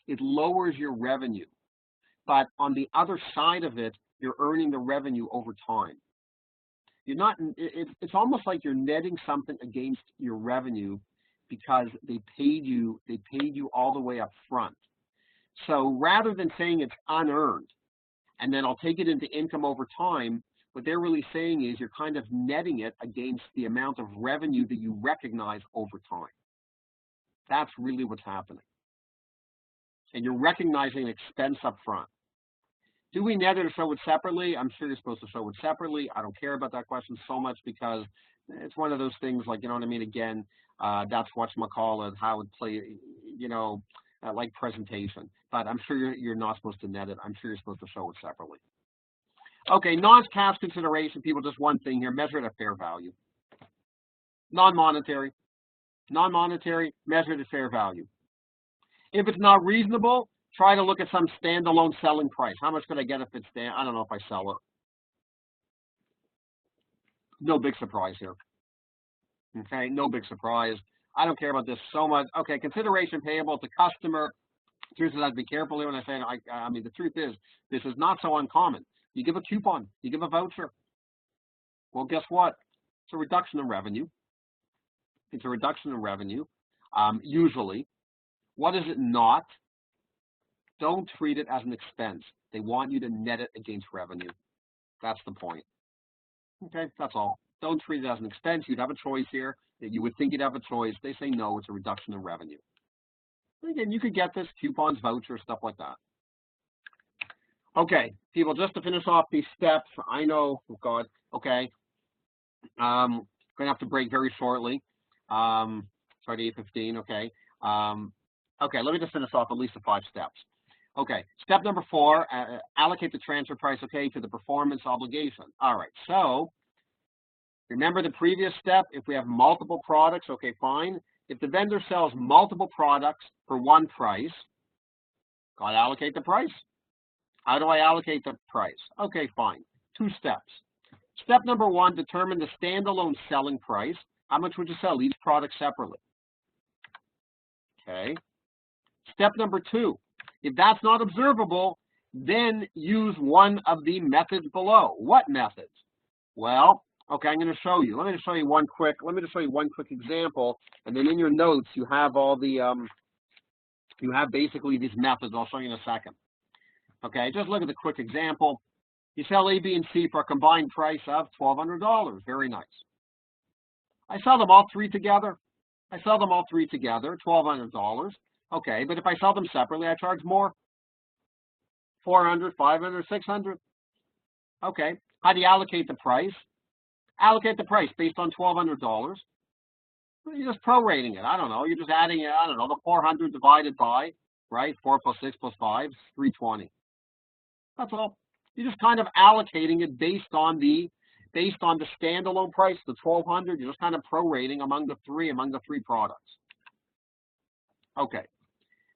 It lowers your revenue. But on the other side of it, you're earning the revenue over time. You're not, it's almost like you're netting something against your revenue because they paid you all the way up front. So rather than saying it's unearned, and then I'll take it into income over time, what they're really saying is you're kind of netting it against the amount of revenue that you recognize over time. That's really what's happening. And you're recognizing expense up front. Do we net it or show it separately? I'm sure you're supposed to show it separately. I don't care about that question so much because it's one of those things like, you know what I mean? Again, that's whatchamacallit, how it play, you know, like presentation. But I'm sure you're not supposed to net it. I'm sure you're supposed to show it separately. Okay, non-cash consideration, people, just one thing here, measure it at fair value. Non-monetary, measure it at fair value. If it's not reasonable, try to look at some standalone selling price. How much could I get if it's there? I don't know if I sell it. No big surprise here. Okay, no big surprise. I don't care about this so much. Okay, consideration payable to customer. Truth is, I have to be careful here when I say it. I mean, the truth is, this is not so uncommon. You give a coupon, you give a voucher. Well, guess what? It's a reduction in revenue. It's a reduction in revenue, usually. What is it not? Don't treat it as an expense. They want you to net it against revenue. That's the point. Okay, that's all. Don't treat it as an expense. You'd have a choice here. You would think you'd have a choice. They say no, it's a reduction in revenue. Again, you could get this, coupons, vouchers, stuff like that. Okay, people, just to finish off these steps, I know, oh God, okay, going to have to break very shortly. Sorry, 8:15, okay. Okay, let me just finish off at least the 5 steps. Okay, step number 4, allocate the transfer price, okay, to the performance obligation. All right, so remember the previous step, if we have multiple products, okay, fine. If the vendor sells multiple products for one price, got to allocate the price. How do I allocate the price? Okay, fine. 2 steps. Step number 1, determine the standalone selling price. How much would you sell each product separately? Okay. Step number 2, if that's not observable, then use one of the methods below. What methods? Well, okay, I'm going to show you. Let me just show you one quick example, and then in your notes you have all the you have basically these methods. I'll show you in a second. Okay, just look at the quick example. You sell A, B, and C for a combined price of $1,200. Very nice. I sell them all three together. $1,200. Okay, but if I sell them separately, I charge more. 400, 500, 600. Okay, how do you allocate the price? Allocate the price based on $1,200. You're just prorating it. I don't know. You're just adding, the 400 divided by, right? 4 plus 6 plus 5 is 320. That's all. You're just kind of allocating it based on the standalone price, the 1,200. You're just kind of prorating among the three products. Okay.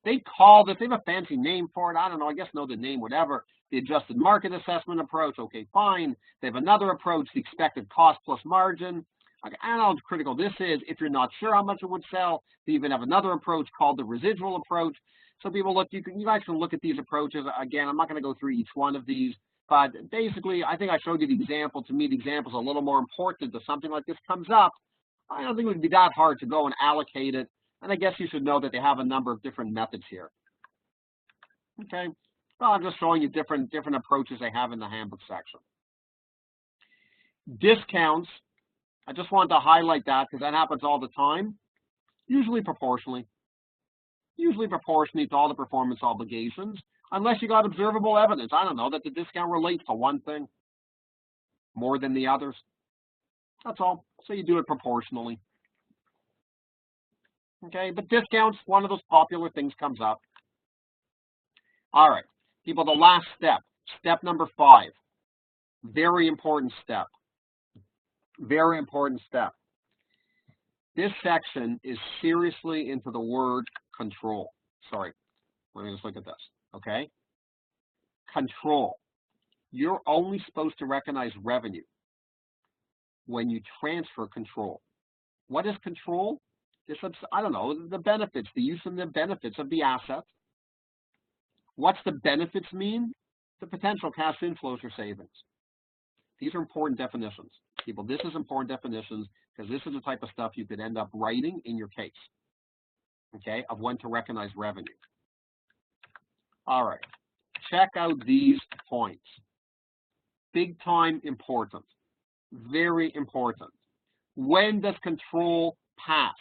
They call this, they have a fancy name for it. I don't know. I guess know the name, whatever. The adjusted market assessment approach. Okay, fine. They have another approach, the expected cost plus margin. Okay, I don't know how critical this is. If you're not sure how much it would sell, they even have another approach called the residual approach. So people, look, you guys can look at these approaches. Again, I'm not going to go through each one of these, but basically, I think I showed you the example. To me, the example is a little more important. If something like this comes up, I don't think it would be that hard to go and allocate it. And I guess you should know that they have a number of different methods here. Okay, well, I'm just showing you different approaches they have in the handbook section. Discounts, I just wanted to highlight that because that happens all the time, usually proportionally to all the performance obligations, unless you got observable evidence, I don't know, that the discount relates to one thing more than the others. That's all. So you do it proportionally. Okay, but discounts, one of those popular things comes up. All right, people, the last step number 5, very important step. This section is seriously into the word control. Sorry, let me just look at this, okay? Control. You're only supposed to recognize revenue when you transfer control. What is control? I don't know, the benefits, the use and the benefits of the asset. What's the benefits mean? The potential cash inflows or savings. These are important definitions. People, this is important definitions because this is the type of stuff you could end up writing in your case, okay, of when to recognize revenue. All right, check out these points. Big time important, very important. When does control pass?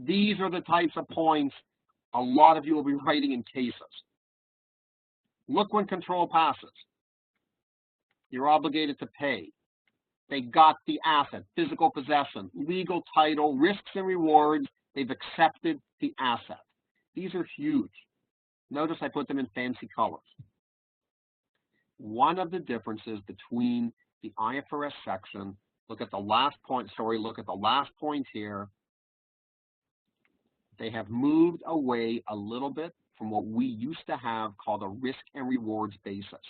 These are the types of points a lot of you will be writing in cases. Look when control passes. You're obligated to pay. They got the asset, physical possession, legal title, risks and rewards. They've accepted the asset. These are huge. Notice I put them in fancy colors. One of the differences between the IFRS section, look at the last point here. They have moved away a little bit from what we used to have called a risk and rewards basis.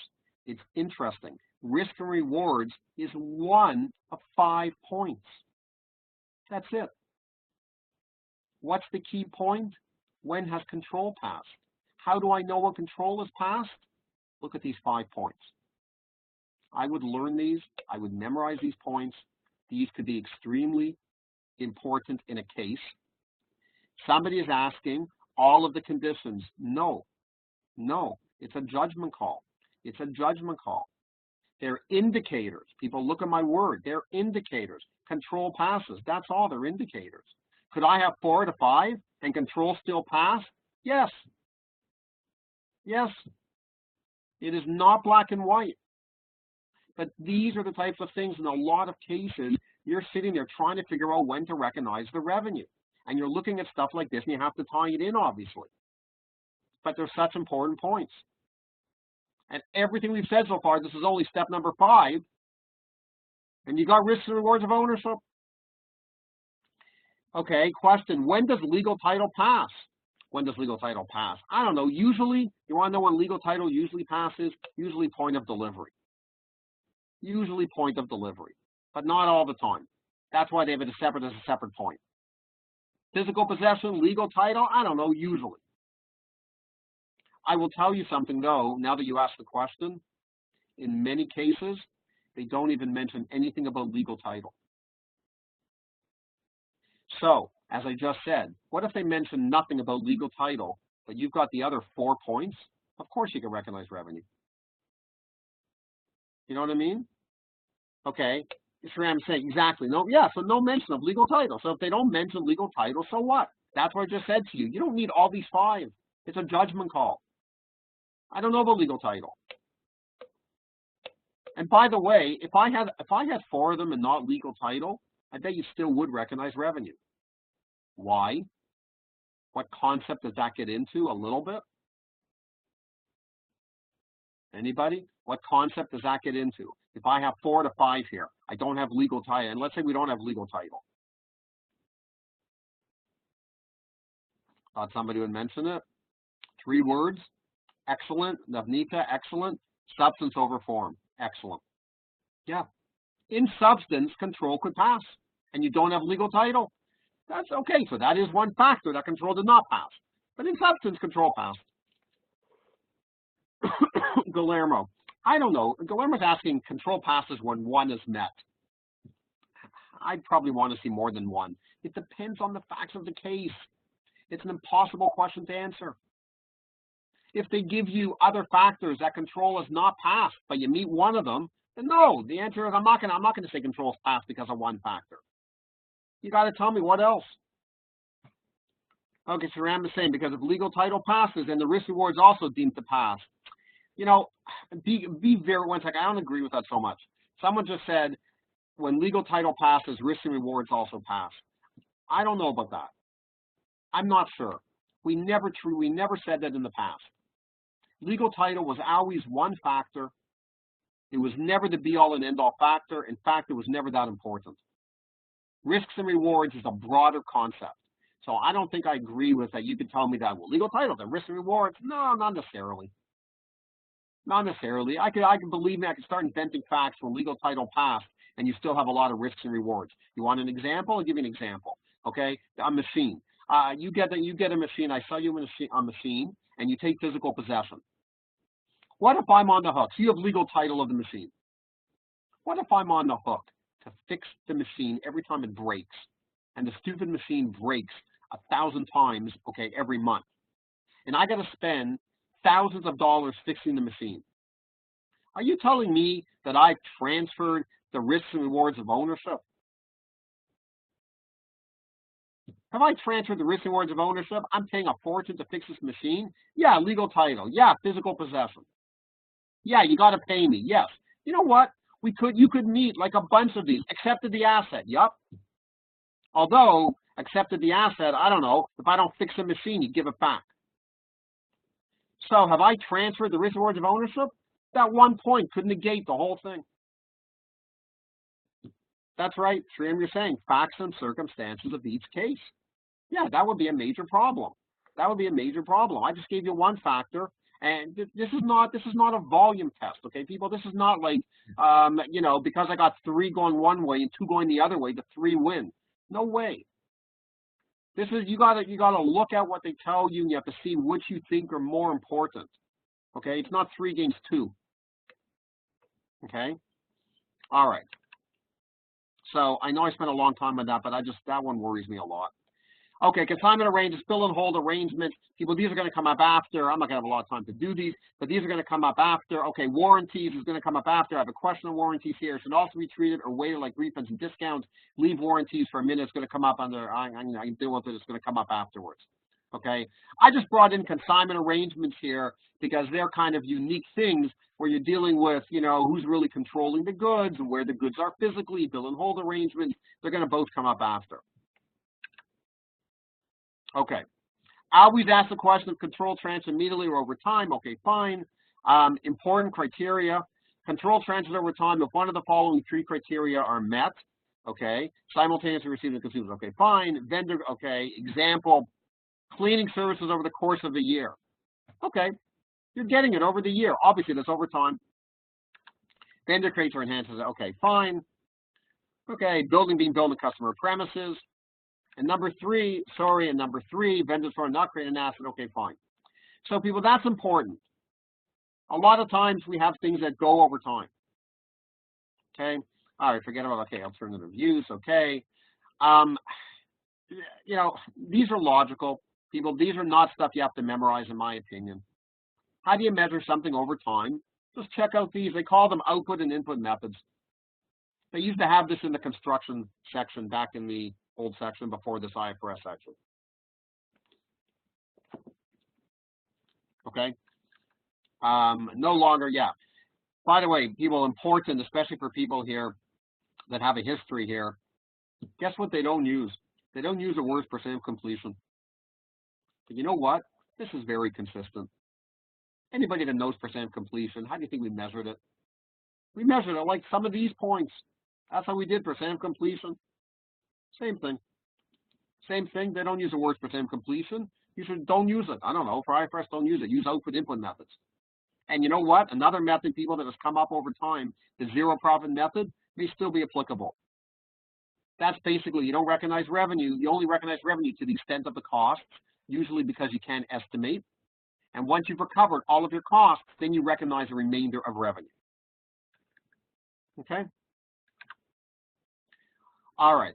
It's interesting. Risk and rewards is one of 5 points. That's it. What's the key point? When has control passed? How do I know when control is passed? Look at these 5 points. I would learn these. I would memorize these points. These could be extremely important in a case. Somebody is asking all of the conditions. No, it's a judgment call. They're indicators. People, look at my word. They're indicators. Control passes. That's all. They're indicators. Could I have 4 to 5 and control still pass? Yes. It is not black and white. But these are the types of things in a lot of cases, you're sitting there trying to figure out when to recognize the revenue. And you're looking at stuff like this and you have to tie it in, obviously. But they're such important points. And everything we've said so far, this is only step number 5. And you got risks and rewards of ownership. Okay, question. When does legal title pass? When does legal title pass? I don't know. Usually, you want to know when legal title usually passes? Usually point of delivery. But not all the time. That's why they have it as a separate point. Physical possession, legal title, I don't know, usually. I will tell you something, though, now that you asked the question. In many cases, they don't even mention anything about legal title. So, as I just said, what if they mention nothing about legal title, but you've got the other 4 points? Of course you can recognize revenue. You know what I mean? Okay, sure, I'm saying exactly. No, yeah, so no mention of legal title. So if they don't mention legal title, so what? That's what I just said to you. You don't need all these 5. It's a judgment call. I don't know about legal title. And by the way, if I had 4 of them and not legal title, I bet you still would recognize revenue. Why? What concept does that get into a little bit? Anybody? What concept does that get into? If I have 4 to 5 here, I don't have legal title, and let's say we don't have legal title. Thought somebody would mention it. 3 words. Excellent. Navneeta, excellent. Substance over form. Excellent. Yeah. In substance, control could pass, and you don't have legal title. That's okay. So that is one factor that control did not pass. But in substance, control passed. Guillermo. I don't know. Guillermo's asking control passes when 1 is met. I'd probably want to see more than 1. It depends on the facts of the case. It's an impossible question to answer. If they give you other factors that control is not passed, but you meet one of them, then no. The answer is I'm not going to say control is passed because of 1 factor. You got to tell me what else. Okay, so Ram is saying because if legal title passes, then the risk reward is also deemed to pass. You know, be very, one second, I don't agree with that so much. Someone just said when legal title passes, risk and rewards also pass. I don't know about that. I'm not sure. We never said that in the past. Legal title was always 1 factor. It was never the be-all and end-all factor. In fact, it was never that important. Risks and rewards is a broader concept. So I don't think I agree with that. You could tell me that, well, legal title, then risks and rewards. No, not necessarily. Not necessarily. I can believe me, I can start inventing facts when legal title passed, and you still have a lot of risks and rewards. You want an example? I'll give you an example. Okay, a machine. You get a machine. I sell you a machine, and you take physical possession. What if I'm on the hook? So you have legal title of the machine. What if I'm on the hook to fix the machine every time it breaks, and the stupid machine breaks 1,000 times, okay, every month, and I got to spend thousands of dollars fixing the machine? Are you telling me that I've transferred the risks and rewards of ownership? Have I transferred the risks and rewards of ownership? I'm paying a fortune to fix this machine. Yeah, legal title. Yeah, physical possession. Yeah, you got to pay me. Yes. You know what? You could meet like a bunch of these. Accepted the asset. Yup. Although accepted the asset, I don't know. If I don't fix the machine, you give it back. So have I transferred the risks and rewards of ownership? That 1 point could negate the whole thing. That's right, Sriram, you're saying facts and circumstances of each case. Yeah, that would be a major problem. That would be a major problem. I just gave you 1 factor, and this is not a volume test, okay, people? This is not like, you know, because I got 3 going one way and 2 going the other way, the 3 win. No way. This is you gotta look at what they tell you, and you have to see which you think are more important. Okay, it's not 3 against 2. Okay, all right. So I know I spent a long time on that, but that one worries me a lot. Okay, consignment arrangements, bill and hold arrangements. People, these are going to come up after. I'm not going to have a lot of time to do these, but these are going to come up after. Okay, warranties is going to come up after. I have a question on warranties here. Should also be treated or weighted like refunds and discounts. Leave warranties for a minute. It's going to come up under, I can deal with it. It's going to come up afterwards. Okay, I just brought in consignment arrangements here because they're kind of unique things where you're dealing with, you know, who's really controlling the goods and where the goods are physically, bill and hold arrangements. They're going to both come up after. Okay, I always ask the question of control transfer immediately or over time. Okay, fine. Important criteria. Control transfers over time if one of the following 3 criteria are met. Okay, simultaneously receiving the consumers. Okay, fine. Vendor, okay, example, cleaning services over the course of a year. Okay, you're getting it over the year. Obviously, that's over time. Vendor creates or enhances it. Okay, fine. Okay, building being built on customer premises. And number 3, vendors for not creating an asset. Okay, fine. So people, that's important. A lot of times we have things that go over time. Okay. All right, forget about, okay, alternative views. Okay. You know, these are logical, people. These are not stuff you have to memorize, in my opinion. How do you measure something over time? Just check out these. They call them output and input methods. They used to have this in the construction section back in the old section before this IFRS section. Okay. No longer, yeah. By the way, people, important, especially for people here that have a history here, guess what they don't use? They don't use the words percent of completion. But you know what? This is very consistent. Anybody that knows percent of completion, how do you think we measured it? We measured it like some of these points. That's how we did percent of completion. Same thing. Same thing. They don't use the words percent of completion. You should don't use it. I don't know. For IFRS, don't use it. Use output input methods. And you know what? Another method, people, that has come up over time, the zero profit method, may still be applicable. That's basically, you don't recognize revenue. You only recognize revenue to the extent of the costs, usually because you can't estimate. And once you've recovered all of your costs, then you recognize the remainder of revenue. Okay? All right.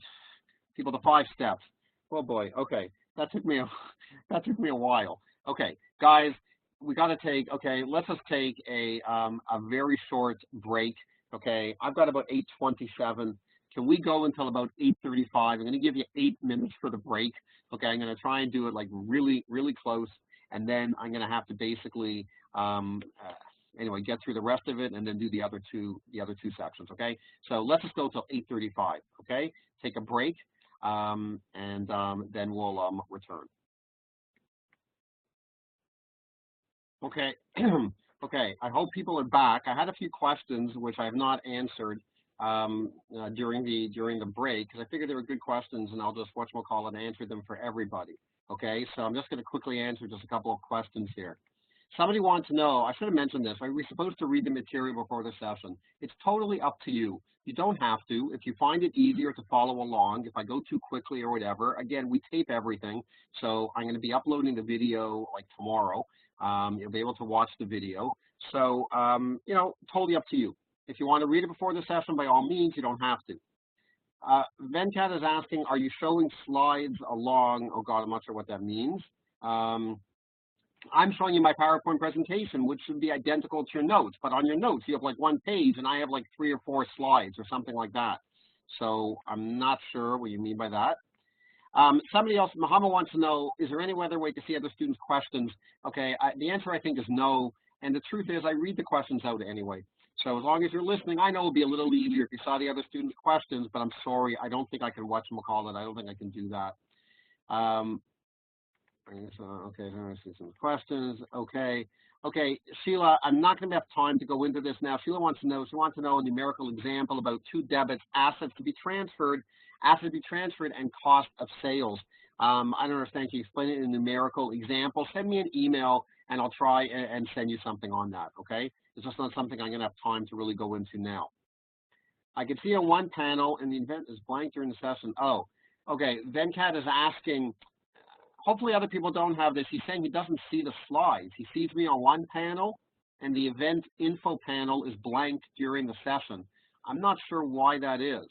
People, the 5 steps. Oh boy. Okay. That took me a while. Okay, guys, we got to take, okay, let's just take a very short break. Okay, I've got about 8:27. Can we go until about 8:35? I'm going to give you 8 minutes for the break. Okay, I'm going to try and do it like really, really close, and then I'm going to have to basically anyway get through the rest of it, and then do the other two sections. Okay, so let's just go till 8:35. Okay, take a break, and then we'll return. Okay. Okay, I hope people are back. I had a few questions which I have not answered during the break, because I figured they were good questions, and I'll just whatchamacallit answer them for everybody. Okay, so I'm just going to quickly answer just a couple of questions here. Somebody wants to know, I should have mentioned this, are we supposed to read the material before the session? It's totally up to you. You don't have to. If you find it easier to follow along, if I go too quickly or whatever, again, we tape everything, so I'm going to be uploading the video like tomorrow. You'll be able to watch the video. So, you know, totally up to you. If you want to read it before the session, by all means, you don't have to. Venkat is asking, are you showing slides along? Oh God, I'm not sure what that means. I'm showing you my PowerPoint presentation, which should be identical to your notes, but on your notes, you have like 1 page, and I have like 3 or 4 slides or something like that. So I'm not sure what you mean by that. Somebody else, Muhammad, wants to know, is there any other way to see other students' questions? Okay, the answer, I think, is no. And the truth is, I read the questions out anyway. So as long as you're listening, I know it'll be a little easier if you saw the other students' questions, but I'm sorry, I don't think I can whatchamacallit. I don't think I can do that. Okay, I see some questions. Okay, Sheila, I'm not going to have time to go into this now. Sheila wants to know, a numerical example about 2 debits, assets to be transferred, and cost of sales. I don't understand. Can you explain it in a numerical example? Send me an email, and I'll try and send you something on that, okay? It's just not something I'm going to have time to really go into now. I can see on one panel, and the event is blank during the session. Oh, okay, Venkat is asking, hopefully other people don't have this. He's saying he doesn't see the slides. He sees me on one panel, and the event info panel is blank during the session. I'm not sure why that is.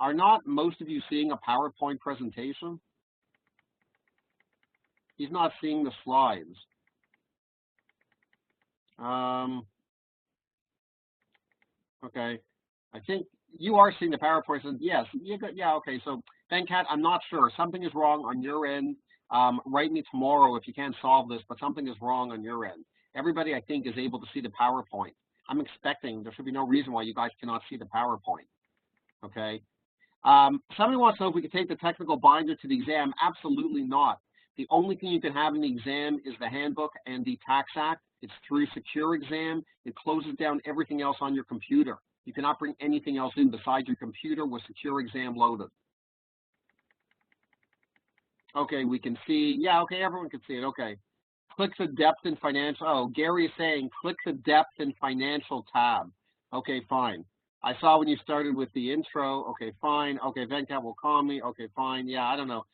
Are not most of you seeing a PowerPoint presentation? He's not seeing the slides. Okay, I think you are seeing the PowerPoint. Yes, yeah, okay. So, Venkat, I'm not sure. Something is wrong on your end. Write me tomorrow if you can't solve this, but something is wrong on your end. Everybody, I think, is able to see the PowerPoint. I'm expecting there should be no reason why you guys cannot see the PowerPoint. Okay. Somebody wants to know if we could take the technical binder to the exam. Absolutely not. The only thing you can have in the exam is the handbook and the Tax Act. It's through Secure Exam. It closes down everything else on your computer. You cannot bring anything else in besides your computer with Secure Exam loaded. Okay, we can see. Yeah, okay, everyone can see it. Okay. Click the depth in financial. Oh, Gary is saying click the depth in financial tab. Okay, fine. I saw when you started with the intro. Okay, fine. Okay, Venkat will call me. Okay, fine. Yeah, I don't know.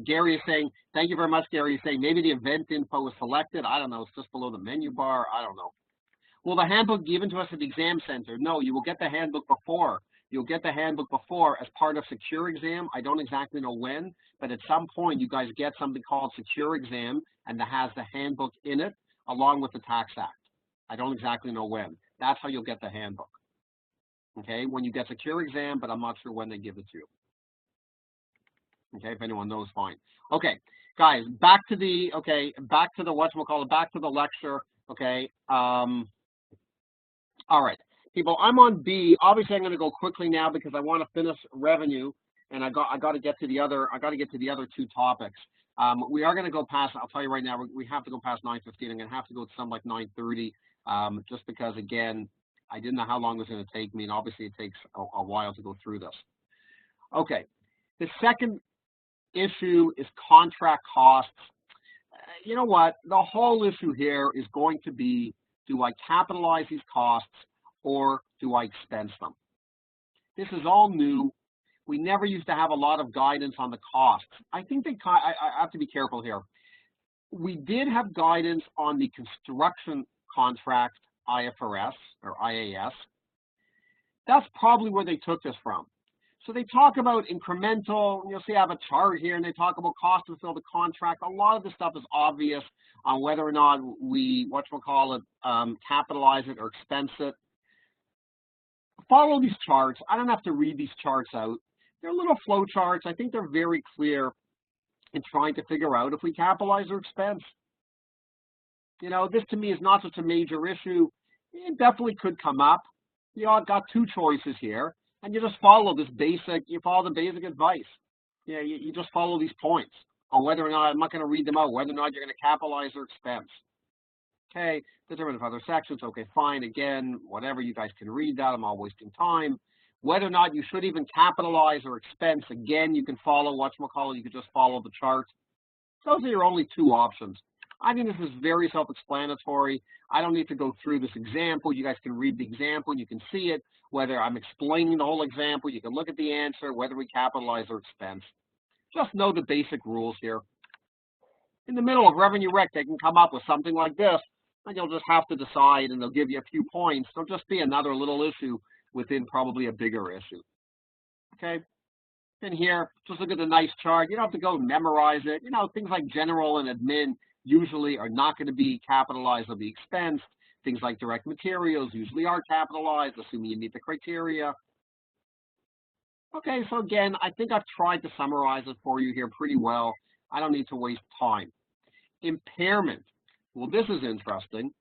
Gary is saying, thank you very much, Gary is saying maybe the event info is selected. I don't know. It's just below the menu bar. I don't know. Will the handbook given to us at the exam center? No, you will get the handbook before. You'll get the handbook before as part of Secure Exam. I don't exactly know when, but at some point you guys get something called Secure Exam, and that has the handbook in it along with the Tax Act. I don't exactly know when. That's how you'll get the handbook. Okay, when you get Secure Exam, but I'm not sure when they give it to you. Okay, if anyone knows, fine. Okay, guys, back to the lecture. Okay, all right. People, I'm on B. Obviously, I'm going to go quickly now because I want to finish revenue, and I got to get to the other two topics. We are going to go past. I'll tell you right now, we have to go past 9:15. I'm going to have to go to something like 9:30, just because again, I didn't know how long it was going to take me, and obviously it takes a while to go through this. Okay, the second issue is contract costs. You know what? The whole issue here is going to be: do I capitalize these costs, or do I expense them? This is all new. We never used to have a lot of guidance on the costs. I think I have to be careful here. We did have guidance on the construction contract IFRS or IAS. That's probably where they took this from. So they talk about incremental, you'll see I have a chart here, and they talk about cost to fulfill the contract. A lot of this stuff is obvious on whether or not we, capitalize it or expense it. Follow these charts. I don't have to read these charts out. They're little flow charts. I think they're very clear in trying to figure out if we capitalize or expense. You know, this to me is not such a major issue. It definitely could come up. You know, I've got two choices here, and you just follow this basic, you follow the basic advice. You know, you just follow these points on whether or not, I'm not going to read them out, whether or not you're going to capitalize or expense. Okay, determine if other sections, okay, fine, again, whatever, you guys can read that, I'm all wasting time. Whether or not you should even capitalize or expense, again, you can follow, you can just follow the chart. Those are your only two options. I think this is very self-explanatory. I don't need to go through this example. You guys can read the example, you can see it, whether I'm explaining the whole example, you can look at the answer, whether we capitalize or expense. Just know the basic rules here. In the middle of revenue rec, they can come up with something like this, and you'll just have to decide, and they'll give you a few points. There'll just be another little issue within probably a bigger issue. Okay, and here, just look at the nice chart. You don't have to go memorize it. You know, things like general and admin usually are not going to be capitalized or be expensed. Things like direct materials usually are capitalized, assuming you meet the criteria. Okay, so again, I think I've tried to summarize it for you here pretty well. I don't need to waste time. Impairment. Well, this is interesting.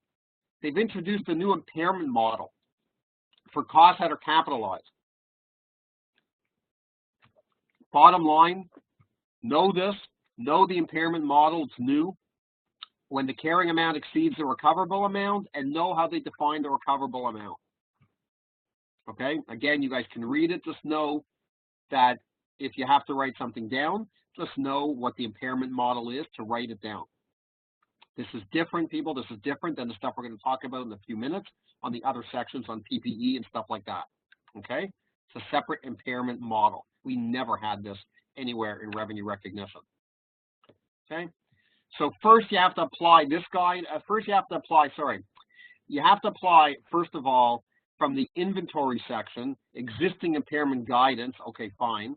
They've introduced a new impairment model for costs that are capitalized. Bottom line, know this, know the impairment model, it's new. When the carrying amount exceeds the recoverable amount, and know how they define the recoverable amount. Okay, again, you guys can read it, just know that if you have to write something down, just know what the impairment model is to write it down. This is different, people. This is different than the stuff we're going to talk about in a few minutes on the other sections on PPE and stuff like that. Okay? It's a separate impairment model. We never had this anywhere in revenue recognition. Okay? So first you have to apply this guide. You have to apply, first of all, from the inventory section, existing impairment guidance. Okay, fine.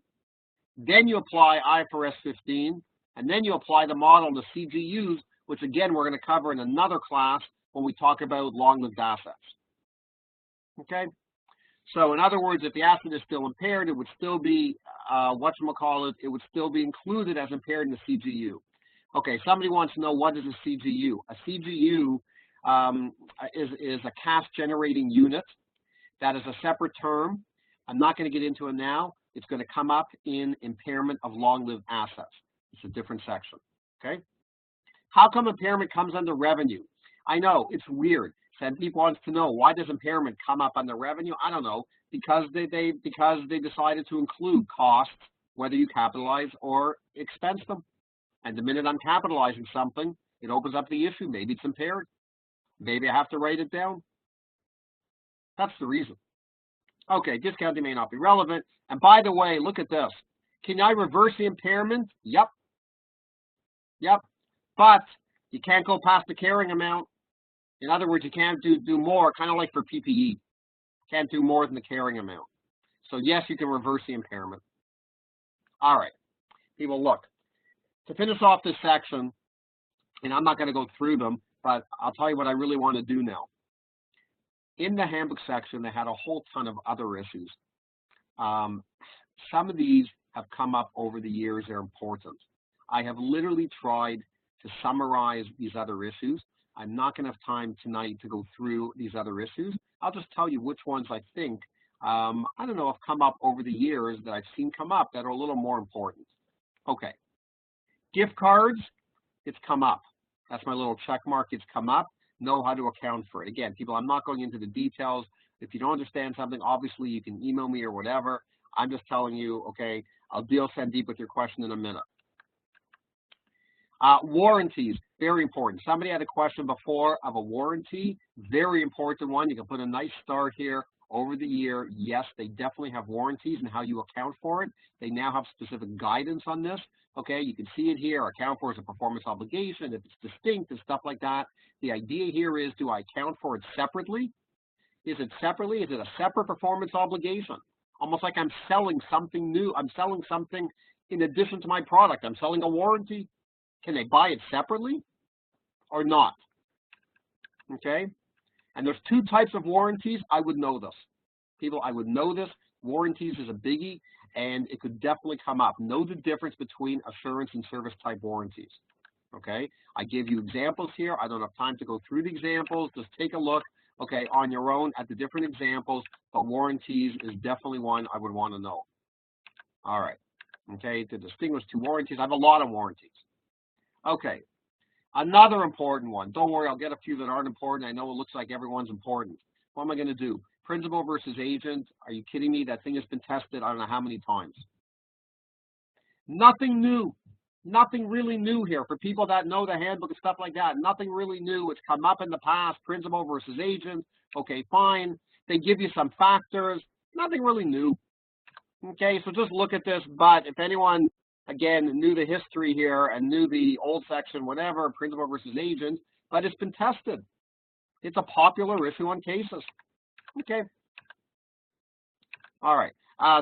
Then you apply IFRS 15, and then you apply the model to CGUs, which again, we're going to cover in another class when we talk about long-lived assets. Okay? So in other words, if the asset is still impaired, it would still be, it would still be included as impaired in the CGU. Okay, somebody wants to know, what is a CGU? A CGU is a cash generating unit. That is a separate term. I'm not going to get into it now. It's going to come up in impairment of long-lived assets. It's a different section, okay? How come impairment comes under revenue? I know, it's weird. Some people wants to know, why does impairment come up under revenue? I don't know, because they decided to include costs, whether you capitalize or expense them. And the minute I'm capitalizing something, it opens up the issue. Maybe it's impaired. Maybe I have to write it down. That's the reason. Okay, discounting may not be relevant. And by the way, look at this. Can I reverse the impairment? Yep. Yep. But you can't go past the carrying amount. In other words, you can't do more, kind of like for PPE. Can't do more than the carrying amount. So yes, you can reverse the impairment. All right, people, look, to finish off this section, and I'm not going to go through them, but I'll tell you what I really want to do now. In the handbook section, they had a whole ton of other issues. Some of these have come up over the years. They're important. I have literally tried to summarize these other issues. I'm not going to have time tonight to go through these other issues. I'll just tell you which ones I think, I don't know, have come up over the years that I've seen come up that are a little more important. Okay. Gift cards, it's come up. That's my little check mark. It's come up. Know how to account for it. Again, people, I'm not going into the details. If you don't understand something, obviously you can email me or whatever. I'm just telling you, okay, I'll deal deep with your question in a minute. Warranties, very important. Somebody had a question before of a warranty, very important one. You can put a nice star here. Over the year, yes, they definitely have warranties and how you account for it. They now have specific guidance on this. Okay, you can see it here. Account for as a performance obligation, if it's distinct and stuff like that. The idea here is, do I account for it separately? Is it separately? Is it a separate performance obligation? Almost like I'm selling something new. I'm selling something in addition to my product. I'm selling a warranty. Can they buy it separately or not? Okay. And there's two types of warranties. I would know this. People, I would know this. Warranties is a biggie, and it could definitely come up. Know the difference between assurance and service type warranties. Okay. I give you examples here. I don't have time to go through the examples. Just take a look, okay, on your own at the different examples, but warranties is definitely one I would want to know. All right. Okay. To distinguish two warranties, I have a lot of warranties. Okay. Another important one. Don't worry, I'll get a few that aren't important. I know it looks like everyone's important. What am I going to do? Principal versus agent. Are you kidding me? That thing has been tested I don't know how many times. Nothing new. Nothing really new here. For people that know the handbook and stuff like that, nothing really new. It's come up in the past, principal versus agent. Okay, fine. They give you some factors. Nothing really new. Okay, so just look at this. But if anyone, again, knew the history here and knew the old section, whatever, principal versus agent, but it's been tested. It's a popular issue on cases. Okay. All right.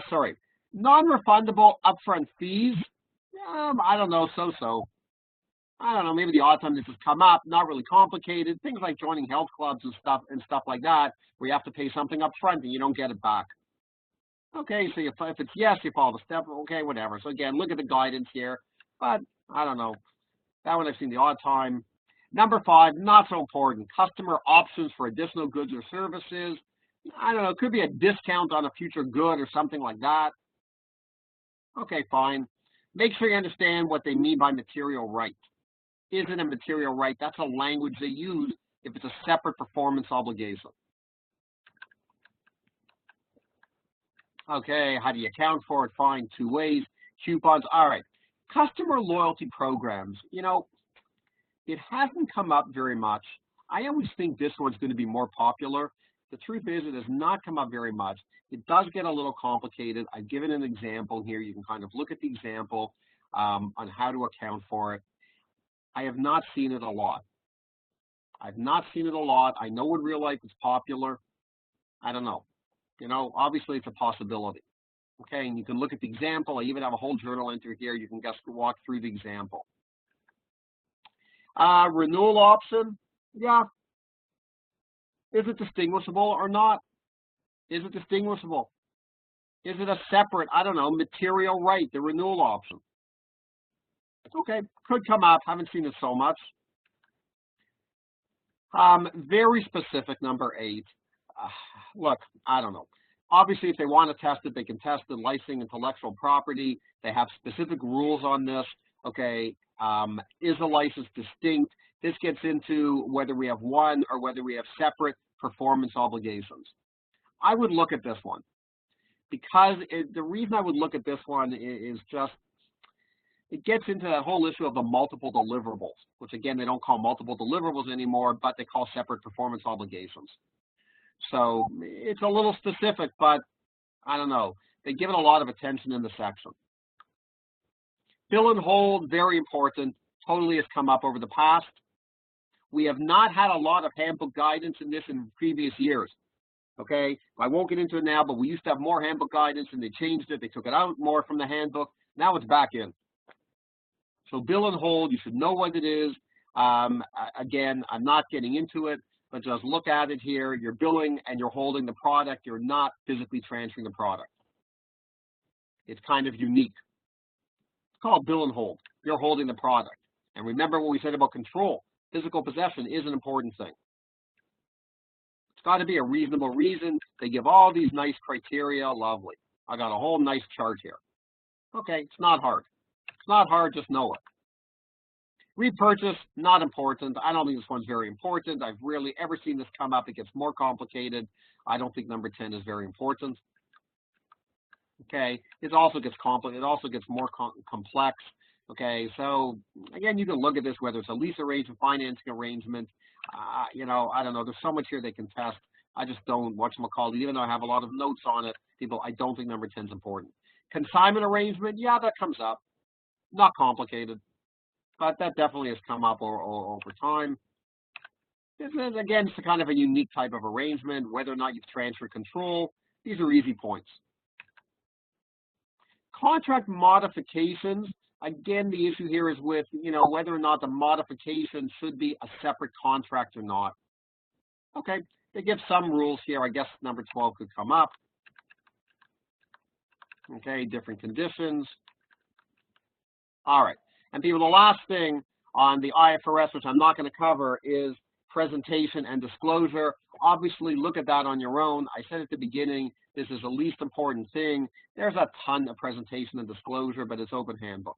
Sorry. Non-refundable upfront fees. I don't know, so-so. I don't know, maybe the odd time this has come up, not really complicated. Things like joining health clubs and stuff like that, where you have to pay something up front and you don't get it back. Okay, so if it's yes, you follow the step, okay, whatever. So again, look at the guidance here, but I don't know. That one I've seen the odd time. Number 5, not so important. Customer options for additional goods or services. I don't know, it could be a discount on a future good or something like that. Okay, fine. Make sure you understand what they mean by material right. Is it a material right? That's a language they use if it's a separate performance obligation. Okay, how do you account for it? Fine, 2 ways. Coupons, all right. Customer loyalty programs, you know, it hasn't come up very much. I always think this one's going to be more popular. The truth is, it has not come up very much. It does get a little complicated. I've given an example here. You can kind of look at the example on how to account for it. I have not seen it a lot. I've not seen it a lot. I know in real life it's popular. I don't know. You know, obviously it's a possibility. Okay, and you can look at the example. I even have a whole journal entry here. You can just walk through the example. Renewal option, yeah. Is it distinguishable or not? Is it distinguishable? Is it a separate, I don't know, material right, the renewal option? Okay, could come up. Haven't seen it so much. Very specific, number 8. Look, I don't know. Obviously, if they want to test it, they can test the licensing intellectual property. They have specific rules on this. Okay, is a license distinct? This gets into whether we have one or whether we have separate performance obligations. I would look at this one because the reason I would look at this one is just it gets into that whole issue of the multiple deliverables, which again, they don't call multiple deliverables anymore, but they call separate performance obligations. So it's a little specific, but I don't know. They give it a lot of attention in the section. Bill and hold, very important. Totally has come up over the past. We have not had a lot of handbook guidance in this in previous years. Okay, I won't get into it now, but we used to have more handbook guidance, and they changed it. They took it out more from the handbook. Now it's back in. So bill and hold, you should know what it is. Again, I'm not getting into it, but just look at it here. You're billing and you're holding the product. You're not physically transferring the product. It's kind of unique. It's called bill and hold. You're holding the product. And remember what we said about control. Physical possession is an important thing. It's got to be a reasonable reason. They give all these nice criteria. Lovely. I got a whole nice chart here. Okay, it's not hard. It's not hard, just know it. Repurchase, not important. I don't think this one's very important. I've rarely ever seen this come up. It gets more complicated. I don't think number 10 is very important. Okay, it also gets complicated. It also gets more complex. Okay, so again, you can look at this, whether it's a lease arrangement, financing arrangement. You know, I don't know. There's so much here they can test. I just don't whatchamacallit, even though I have a lot of notes on it. People, I don't think number 10 is important. Consignment arrangement, yeah, that comes up. Not complicated, but that definitely has come up over time. This is, again, it's a kind of a unique type of arrangement, whether or not you've transferred control. These are easy points. Contract modifications, again, the issue here is with, you know, whether or not the modification should be a separate contract or not. Okay, they give some rules here. I guess number 12 could come up. Okay, different conditions. All right, and people, the last thing on the IFRS, which I'm not going to cover, is presentation and disclosure. Obviously, look at that on your own. I said at the beginning, this is the least important thing. There's a ton of presentation and disclosure, but it's open handbook.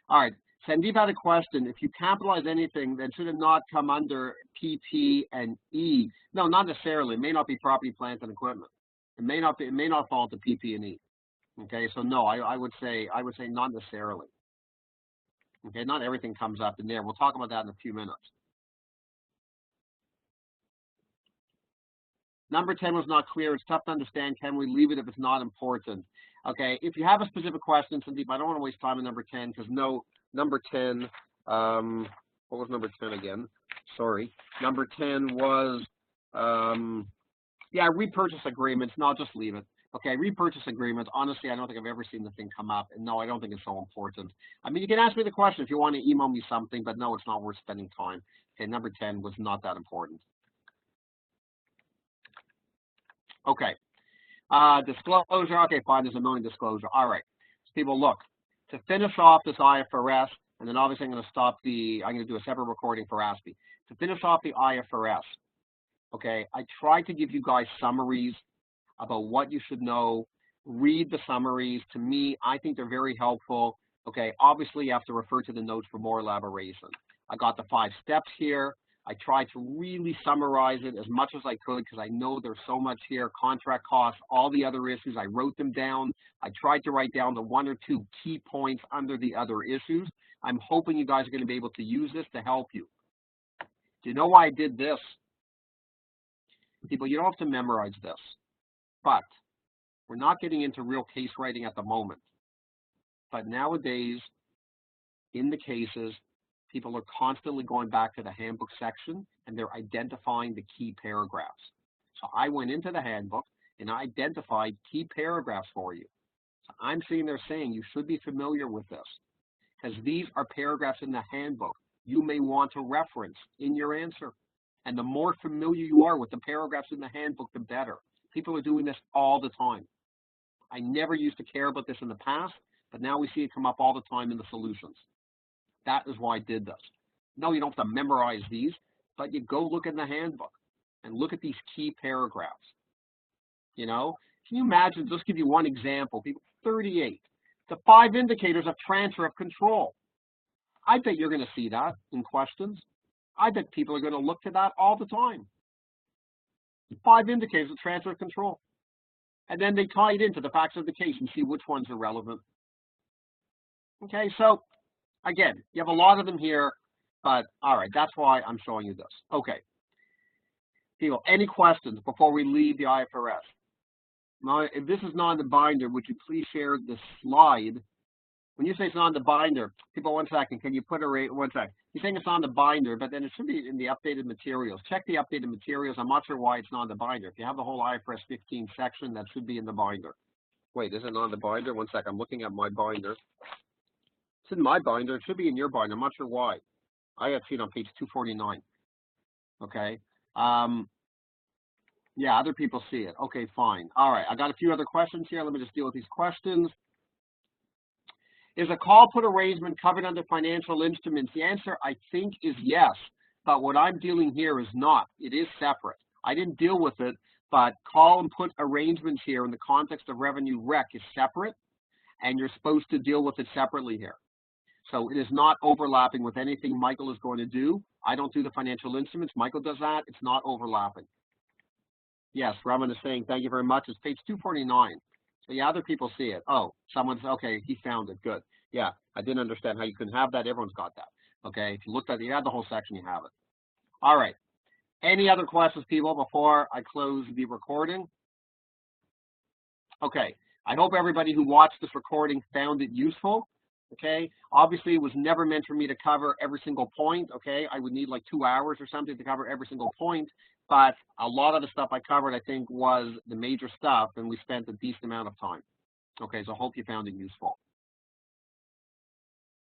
All right, Sandeep had a question. If you capitalize anything, then should it not come under PP and E? No, not necessarily. It may not be property, plant, and equipment. It may not fall to PP and E. Okay, so no, I would say not necessarily. Okay, not everything comes up in there. We'll talk about that in a few minutes. Number 10 was not clear. It's tough to understand. Can we leave it if it's not important? Okay, if you have a specific question, Sandeep, I don't want to waste time on number 10 because no, number 10, what was number 10 again? Sorry. Number 10 was, yeah, repurchase agreements. No, just leave it. Okay, repurchase agreements. Honestly, I don't think I've ever seen the thing come up. And no, I don't think it's so important. I mean, you can ask me the question if you want to email me something, but no, it's not worth spending time. Okay, number 10 was not that important. Okay, disclosure. Okay, fine, there's a million disclosure. All right, so people, look, to finish off this IFRS, and then obviously I'm going to do a separate recording for ASPE. To finish off the IFRS, okay, I tried to give you guys summaries about what you should know. Read the summaries. To me, I think they're very helpful. Okay, obviously you have to refer to the notes for more elaboration. I got the 5 steps here. I tried to really summarize it as much as I could because I know there's so much here, contract costs, all the other issues. I wrote them down. I tried to write down the 1 or 2 key points under the other issues. I'm hoping you guys are going to be able to use this to help you. Do you know why I did this? People, you don't have to memorize this, but we're not getting into real case writing at the moment. But nowadays, in the cases, people are constantly going back to the handbook section and they're identifying the key paragraphs. So I went into the handbook and I identified key paragraphs for you. So I'm sitting there saying you should be familiar with this because these are paragraphs in the handbook you may want to reference in your answer. And the more familiar you are with the paragraphs in the handbook, the better. People are doing this all the time. I never used to care about this in the past, but now we see it come up all the time in the solutions. That is why I did this. No, you don't have to memorize these, but you go look in the handbook and look at these key paragraphs. You know, can you imagine, just give you one example, people, 38, the 5 indicators of transfer of control. I bet you're going to see that in questions. I bet people are going to look to that all the time. 5 indicators of transfer of control. And then they tie it into the facts of the case and see which ones are relevant. Okay, so again, you have a lot of them here, but all right, that's why I'm showing you this. Okay. People, any questions before we leave the IFRS? Now, if this is not in the binder, would you please share the slide When you say it's on the binder, people, 1 second, can you put a rate, 1 second. You're saying it's on the binder, but then it should be in the updated materials. Check the updated materials. I'm not sure why it's not on the binder. If you have the whole IFRS 15 section, that should be in the binder. Wait, is it on the binder? 1 second, I'm looking at my binder. It's in my binder. It should be in your binder. I'm not sure why. I got seen on page 249. Okay. Yeah, other people see it. Okay, fine. All right, I got a few other questions here. Let me just deal with these questions. Is a call put arrangement covered under financial instruments? The answer, I think, is yes. But what I'm dealing here is not. It is separate. I didn't deal with it, but call and put arrangements here in the context of revenue rec is separate, and you're supposed to deal with it separately here. So it is not overlapping with anything Michael is going to do. I don't do the financial instruments. Michael does that. It's not overlapping. Yes, Raman is saying, thank you very much. It's page 249. So yeah, other people see it. Oh, someone's, okay, he found it. Good. Yeah, I didn't understand how you couldn't have that. Everyone's got that. Okay, if you looked at it, you had the whole section, you have it. All right. Any other questions, people, before I close the recording? Okay, I hope everybody who watched this recording found it useful. Okay, obviously it was never meant for me to cover every single point. Okay, I would need like 2 hours or something to cover every single point, but a lot of the stuff I covered, I think, was the major stuff, and we spent a decent amount of time. Okay, so I hope you found it useful.